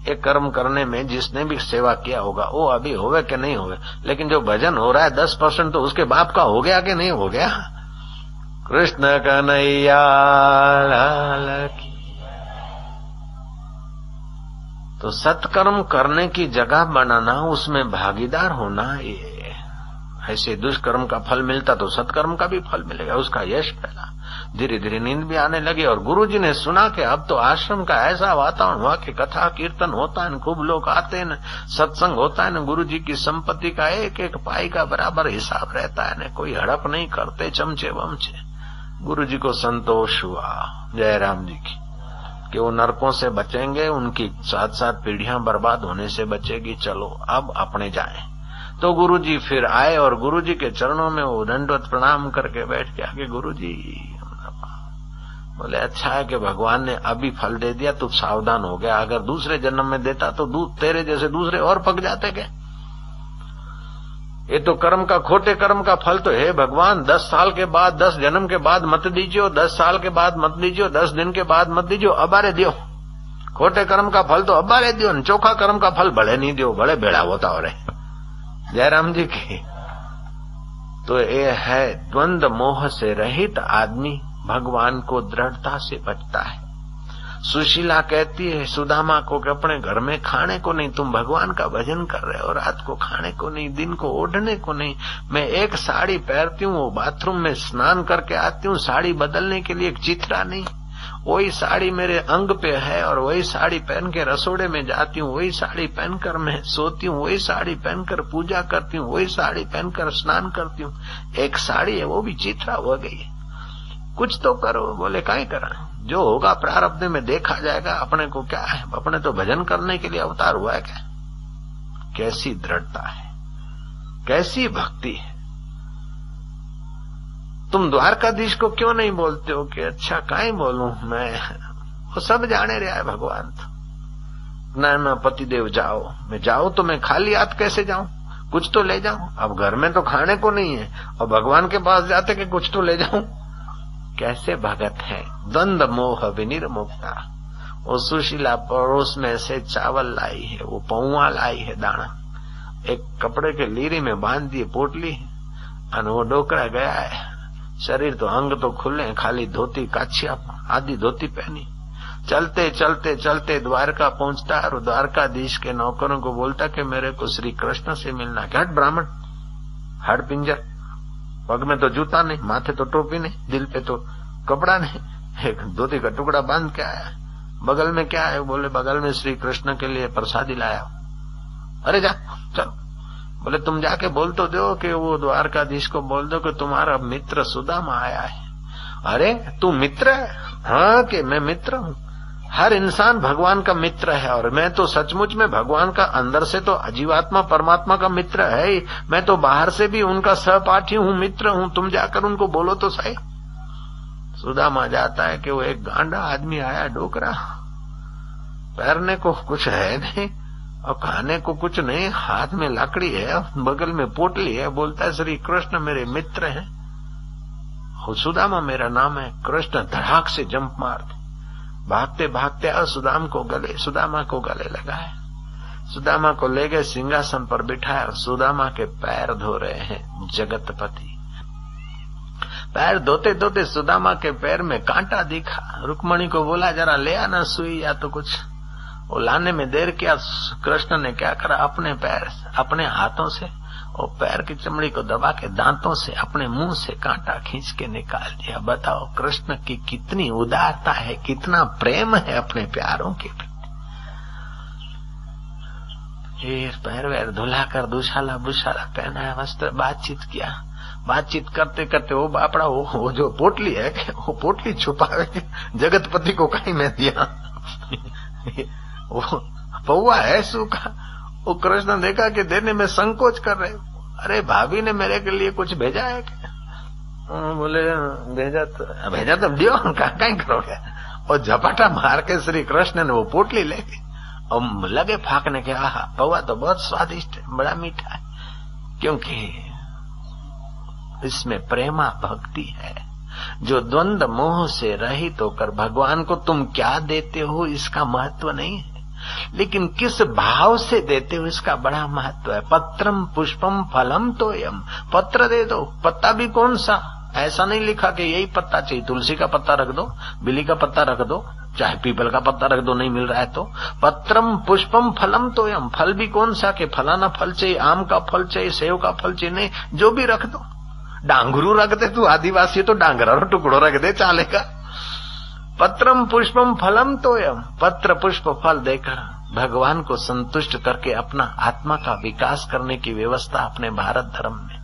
एक कर्म करने में जिसने भी सेवा किया होगा वो अभी होवे कि नहीं होवे, लेकिन जो भजन हो रहा है 10% तो उसके बाप का हो गया कि नहीं हो गया। कृष्ण कन्हैया लाल की। तो सत्कर्म करने की जगह बनाना, उसमें भागीदार होना, ये ऐसे दुष्कर्म का फल मिलता तो सत्कर्म का भी फल मिलेगा, उसका यश फैला। धीरे धीरे नींद भी आने लगी और गुरुजी ने सुना कि अब तो आश्रम का ऐसा वातावरण हुआ कि कथा कीर्तन होता है, खूब लोग आते हैं, सत्संग होता है, गुरुजी की संपत्ति का एक एक पाई का बराबर हिसाब रहता है, न कोई हड़प नहीं करते चमचे वमचे। गुरुजी को संतोष हुआ जयराम जी की कि वो नरकों से बचेंगे, उनकी 7-7 पीढ़ियां बर्बाद होने से बचेगी, चलो अब अपने जाएं। तो गुरुजी फिर आए और गुरुजी के चरणों में वो दंडवत प्रणाम करके बैठ गया कि गुरुजी, बोले अच्छा है कि भगवान ने अभी फल दे दिया, तू सावधान हो गया, अगर दूसरे जन्म में देता तो तेरे जैसे दूसरे और पक जाते क्या। ये तो कर्म का, खोटे कर्म का फल तो है भगवान 10 साल के बाद, 10 जन्म के बाद मत दीजियो, 10 साल के बाद मत दीजियो, 10 दिन के बाद मत दीजियो, अबारे दियो। खोटे कर्म का फल तो अबारे दियो, चोखा कर्म का फल भले नहीं दियो, भले बेड़ा होता हो रहे। जयराम जी की तो ये है द्वंद मोह से रहित आदमी भगवान को दृढ़ता से बचता है। सुशीला कहती है सुदामा को कि अपने घर में खाने को नहीं, तुम भगवान का भजन कर रहे हो, रात को खाने को नहीं, दिन को ओढ़ने को नहीं, मैं एक साड़ी पहनती हूँ, वो बाथरूम में स्नान करके आती हूँ, साड़ी बदलने के लिए एक चिथरा नहीं, वही साड़ी मेरे अंग पे है और वही साड़ी पहन के रसोड़े में जाती हूँ, वही साड़ी पहनकर मैं सोती हूँ, वही साड़ी पहनकर पूजा करती हूँ, वही साड़ी पहनकर स्नान करती हूँ। एक साड़ी है वो भी चिथरा हो गई है, कुछ तो करो। बोले काहे करा, जो होगा प्रारब्ध में देखा जाएगा, अपने को क्या है, अपने तो भजन करने के लिए अवतार हुआ है क्या। कैसी दृढ़ता है, कैसी भक्ति है। तुम द्वारकाधीश को क्यों नहीं बोलते हो कि अच्छा काहे बोलूं मैं, वो सब जाने रहा है भगवान। तो ना पतिदेव जाओ, मैं जाऊं तो मैं खाली हाथ कैसे जाऊं, कुछ तो ले जाऊं। अब घर में तो खाने को नहीं है और भगवान के पास जाते कि कुछ तो ले जाऊं। कैसे भगत है, द्वंद मोह विनिर्मुक्ता। वो सुशीला पड़ोस में से चावल लाई है, वो पौवा लाई है दाना, एक कपड़े के लीरी में बांध दिए पोटली, और वो डोकरा गया है। शरीर तो अंग तो खुले, खाली धोती काछिया आदि धोती पहनी। चलते चलते चलते द्वारका पहुंचता और द्वारकाधीश के नौकरों को बोलता कि मेरे को श्री कृष्ण से मिलना। क्या हट ब्राह्मण, हट पिंजर, पग में तो जूता नहीं, माथे तो टोपी नहीं, दिल पे तो कपड़ा नहीं, एक धोती का टुकड़ा बांध के आया। बगल में क्या है, बोले बगल में श्री कृष्ण के लिए प्रसादी लाया। अरे जा चल, बोले तुम जाके बोल तो दो कि वो द्वारकाधीश को बोल दो कि तुम्हारा मित्र सुदामा आया है। अरे तू मित्र है? हाँ कि मैं मित्र हूँ। हर इंसान भगवान का मित्र है और मैं तो सचमुच में भगवान का अंदर से तो जीवात्मा परमात्मा का मित्र है ही, मैं तो बाहर से भी उनका सहपाठी हूँ, मित्र हूँ। तुम जाकर उनको बोलो तो सही। सुदामा जाता है कि वो एक गांडा आदमी आया, डोकरा, पैरने को कुछ है नहीं और खाने को कुछ नहीं, हाथ में लाकड़ी है, बगल में पोटली है, बोलता है श्री कृष्ण मेरे मित्र हैं। सुदामा मेरा नाम है। कृष्ण धड़ाक से जंप मारते, भागते भागते सुदामा को गले लगाए, सुदामा को ले गए, सिंहासन पर बिठाया और सुदामा के पैर धो रहे हैं जगतपति। पैर धोते धोते सुदामा के पैर में कांटा दिखा। रुक्मणी को बोला जरा ले आना सुई या तो कुछ। वो लाने में देर किया। कृष्ण ने क्या करा, अपने पैर अपने हाथों से और पैर की चमड़ी को दबा के दांतों से अपने मुंह से कांटा खींच के निकाल दिया। बताओ कृष्ण की कितनी उदारता है, कितना प्रेम है अपने प्यारों के प्रति। पैर वैर धुलाकर दुशाला बुशाला पहनाया, वस्त्र, बातचीत किया। बातचीत करते करते वो बापड़ा वो जो पोटली है वो पोटली छुपावे जगतपति को कहीं मैं दिया वो पौवा है सूखा। वो कृष्ण देखा कि देने में संकोच कर रहे। अरे भाभी ने मेरे के लिए कुछ भेजा है क्या? बोले भेजा तो दियो, कहीं करोगे। और झपाटा मार के श्री कृष्ण ने वो पोटली ले गई और लगे फाकने के, आहा पौवा तो बहुत स्वादिष्ट है, बड़ा मीठा है, क्योंकि इसमें प्रेमा भक्ति है। जो द्वंद मोह से रहित होकर भगवान को तुम क्या देते हो इसका महत्व नहीं है, लेकिन किस भाव से देते हो इसका बड़ा महत्व है। पत्रम पुष्पम फलम तोयम, पत्र दे दो, पत्ता भी कौन सा, ऐसा नहीं लिखा कि यही पत्ता चाहिए, तुलसी का पत्ता रख दो, बिली का पत्ता रख दो, चाहे पीपल का पत्ता रख दो, नहीं मिल रहा है तो पत्रम पुष्पम फलम तोयम, फल भी कौन सा के फलाना फल चाहिए, आम का फल चाहिए, सेव का फल चाहिए, नहीं जो भी रख दो। डांगरू रख दे तू आदिवासी तो डांगरा टुकड़ो रख दे चालेगा। पत्रम पुष्पम फलम तोयम, पत्र पुष्प फल देकर भगवान को संतुष्ट करके अपना आत्मा का विकास करने की व्यवस्था अपने भारत धर्म में।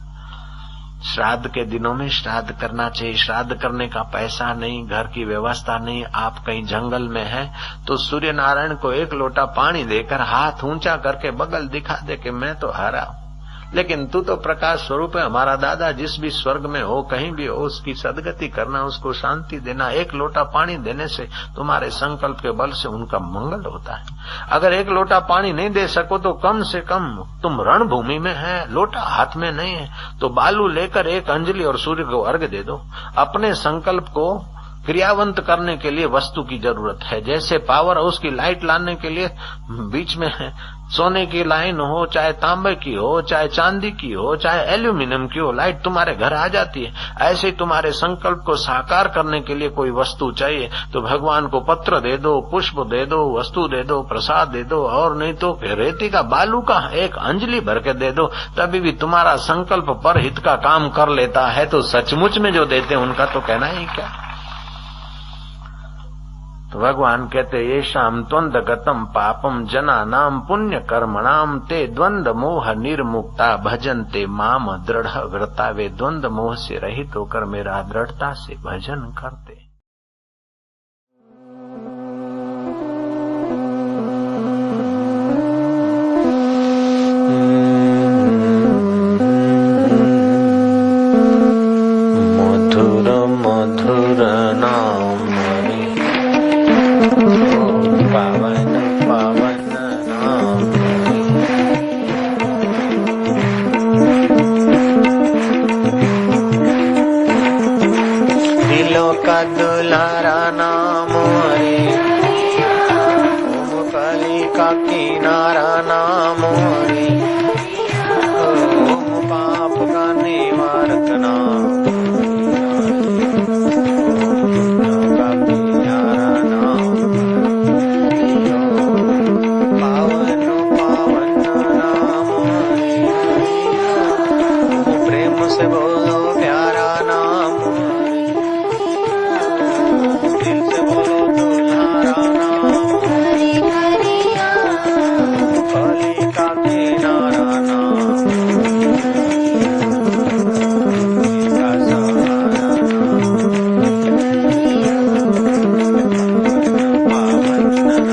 श्राद्ध के दिनों में श्राद्ध करना चाहिए। श्राद्ध करने का पैसा नहीं, घर की व्यवस्था नहीं, आप कहीं जंगल में हैं तो सूर्य नारायण को एक लोटा पानी देकर हाथ ऊंचा करके बगल दिखा दे कि मैं तो हारा हूं, लेकिन तू तो प्रकाश स्वरूप है, हमारा दादा जिस भी स्वर्ग में हो कहीं भी हो उसकी सदगति करना, उसको शांति देना। एक लोटा पानी देने से तुम्हारे संकल्प के बल से उनका मंगल होता है। अगर एक लोटा पानी नहीं दे सको तो कम से कम तुम रणभूमि में है, लोटा हाथ में नहीं है तो बालू लेकर एक अंजलि और सूर्य को अर्घ्य दे दो। अपने संकल्प को क्रियावंत करने के लिए वस्तु की जरूरत है। जैसे पावर हाउस की लाइट लाने के लिए बीच में सोने की लाइन हो, चाहे तांबे की हो, चाहे चांदी की हो, चाहे एल्यूमिनियम की हो, लाइट तुम्हारे घर आ जाती है। ऐसे ही तुम्हारे संकल्प को साकार करने के लिए कोई वस्तु चाहिए तो भगवान को पत्र दे दो, पुष्प दे दो, वस्तु दे दो, प्रसाद दे दो, और नहीं तो रेती का बालू का एक अंजलि भर के दे दो, तभी भी तुम्हारा संकल्प पर हित का काम कर लेता है। तो सचमुच में जो देते हैं उनका तो कहना ही क्या। तो भगवान कहते ये शाम त्वंद गतम पापम जना नाम पुण्य कर्मणाम ते द्वंद मोह निर्मुक्ता भजनते माम दृढ़ व्रता। वे द्वंद मोह से रहित होकर मेरा दृढ़ता से भजन करते। मधुर मधुर नाम पावन पावन नाम, दिलों का दुलारा नाम रे, ओम कली का किनारा नाम रे, ओम पाप का निवारक नाम, से बोलो प्यारा नाम, दिल से बोलो दुल्हारा नाम, कली का किनारा नाम, इसका सहारा नाम, पावन नाम,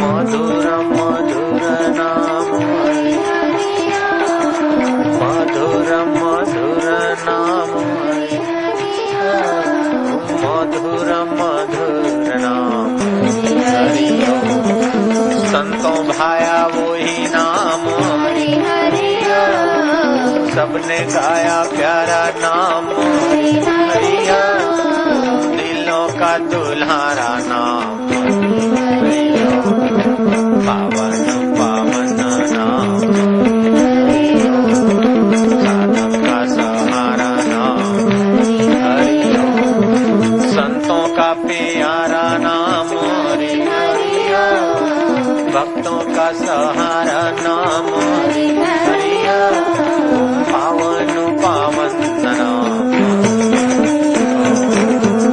मधुर मधुर नाम, मधुर मधुर नाम, मधुर मधुर नाम, हरि ओम। संतों भाया वही नाम, सबने गाया प्यारा नाम, हरि ओम। दिलों का दुल्हारा नाम, हरि ओम। पावन पावन नाम, संतों का प्यारा नाम रे, भक्तों का सहारा नाम रे, पावन पावन नाम,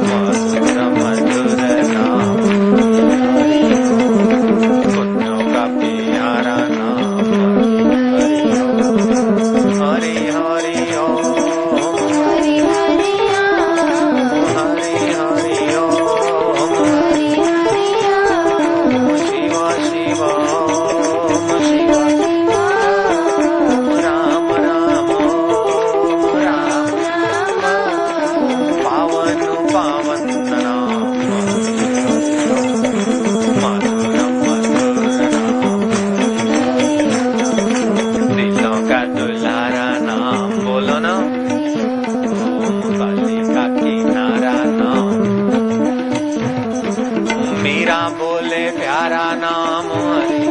मधुर मधुर नाम, पुण्यों का प्यारा नाम, हरि हरि ओम, प्यारा नाम हरि।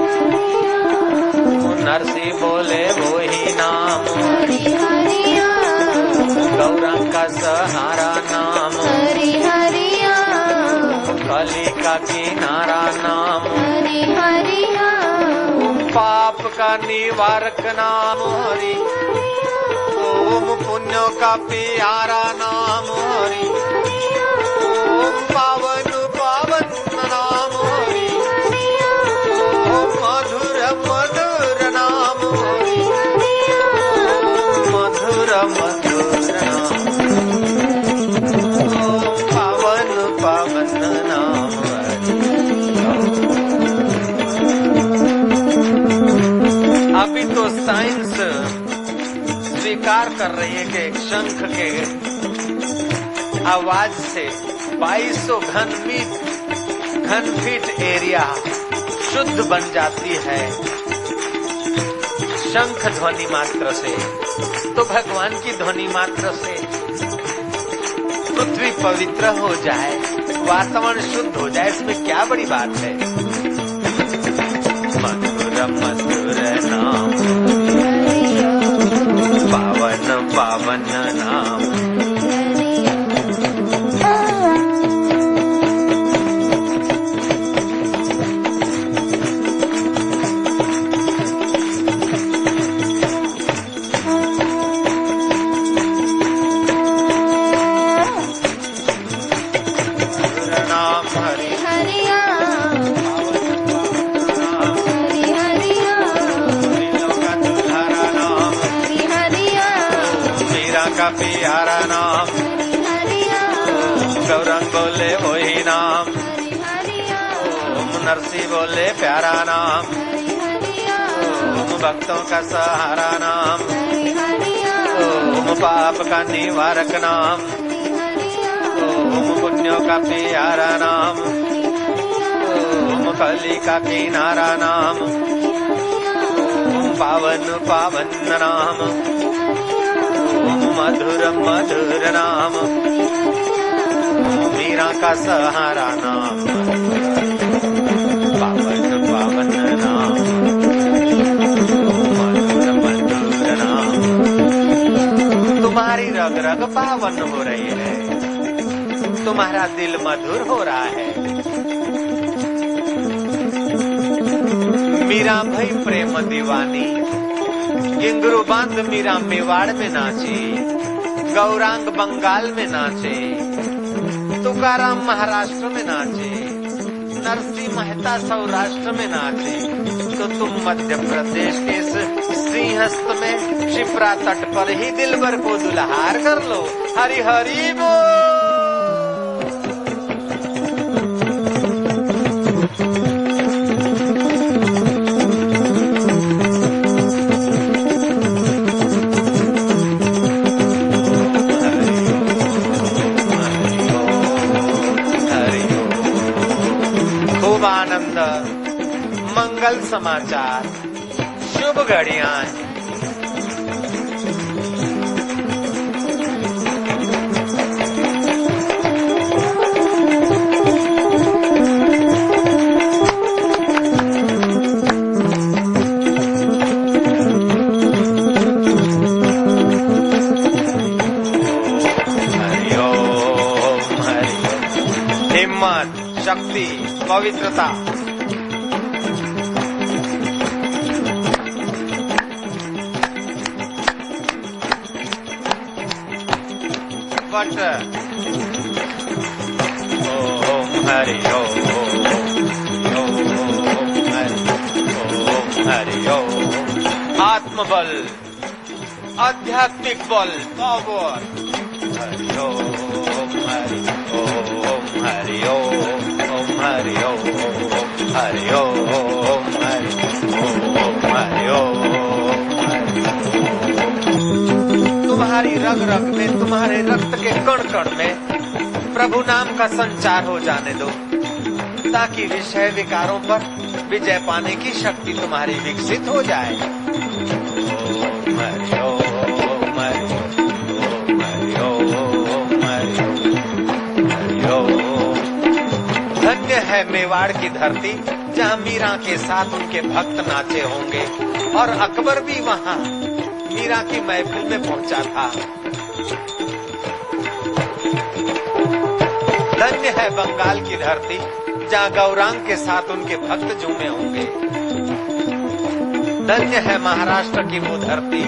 नरसी बोले वो ही नाम हरि। गौरंग का सहारा नाम हरि हरिया, कली का किनारा नाम हरि हरिया, पाप का निवारक नाम हरि। ओम पुण्यों का प्यारा नाम हरि। ओम पावन पावन नाम हरि। ओम मधुर मधुर नाम हरि। ओम मधुर मधुर नाम। ओम पावन पावन नाम हरि। अभी तो साइंस स्वीकार कर रही है कि एक शंख के आवाज से 2200 घन फीट एरिया शुद्ध बन जाती है शंख ध्वनि मात्र से। तो भगवान की ध्वनि मात्र से पृथ्वी पवित्र हो जाए, वातावरण शुद्ध हो जाए, इसमें क्या बड़ी बात है। मधुर मधुर नाम, पावन पावन नाम। नाम हरि हरिया, हरि हरिया, का दुल्हारा नाम, हरि हरिया, मीरा का प्यारा नाम, हरि हरिया, गौरंग बोले वही नाम। हरि हरिया, ओम नरसी बोले प्यारा नाम। हरि हरिया, ओम भक्तों का सहारा नाम। हरि हरिया, ओम पाप का निवारक नाम। ओम पुण्यों का प्यारा नाम। ओम कली का किनारा नाम। ओम पावन पावन नाम। ओम मधुर मधुर नाम। मीरा का सहारा नाम। पावन पावन नाम। मधुर मधुर नाम। तुम्हारी रग रग पावन हो रही है, तुम्हारा दिल मधुर हो रहा है। मीरा भई प्रेम दीवानी, गिंगरू बांध मीरा मेवाड़ में नाची, गौरांग बंगाल में नाचे, तुकाराम महाराष्ट्र में नाचे, नरसिंह मेहता सौराष्ट्र में नाचे, तो तुम मध्य प्रदेश के इस श्रीहस्त में शिप्रा तट पर ही दिलबर को दुल्हार कर लो। हरि हरि बोल। खूब आनंद, मंगल समाचार, शुभ घड़ियां। हरिओम हरिओम। हिम्मत, शक्ति, पवित्रता। बट ओम हरि ओम, ओम हरि ओम। आत्मबल, आध्यात्मिक बल, पावर। हरि ओम हरि ओम, हरि ओम, ओम हरि ओम, हरि ओम हरि ओम, हरि ओम हरि ओम। तुम्हारी रग रग में, तुम्हारे रक्त के कण कण में प्रभु नाम का संचार हो जाने दो, ताकि विषय विकारों पर विजय पाने की शक्ति तुम्हारी विकसित हो जाए। ओम हरि ओम, हरि ओम, हरि ओम, हरि ओम, हरि ओम। धन्य है मेवाड़ की धरती, जहाँ मीरा के साथ उनके भक्त नाचे होंगे, और अकबर भी वहाँ मीरा की महफिल में पहुंचा था। धन्य है बंगाल की धरती, जहाँ गौरांग के साथ उनके भक्त झूमे होंगे। धन्य है महाराष्ट्र की वो धरती,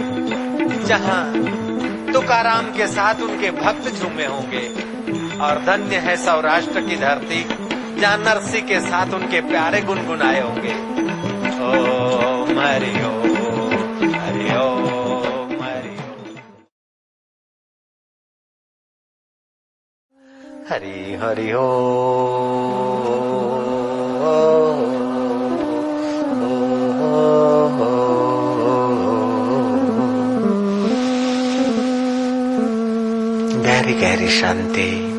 जहाँ तुकाराम के साथ उनके भक्त झूमे होंगे। और धन्य है सौराष्ट्र की धरती, जहाँ नरसी के साथ उनके प्यारे गुनगुनाए होंगे। ओम हरि ओम, हरि ओम, हरि ओम। हरि हरि गहरी गहरी शांति।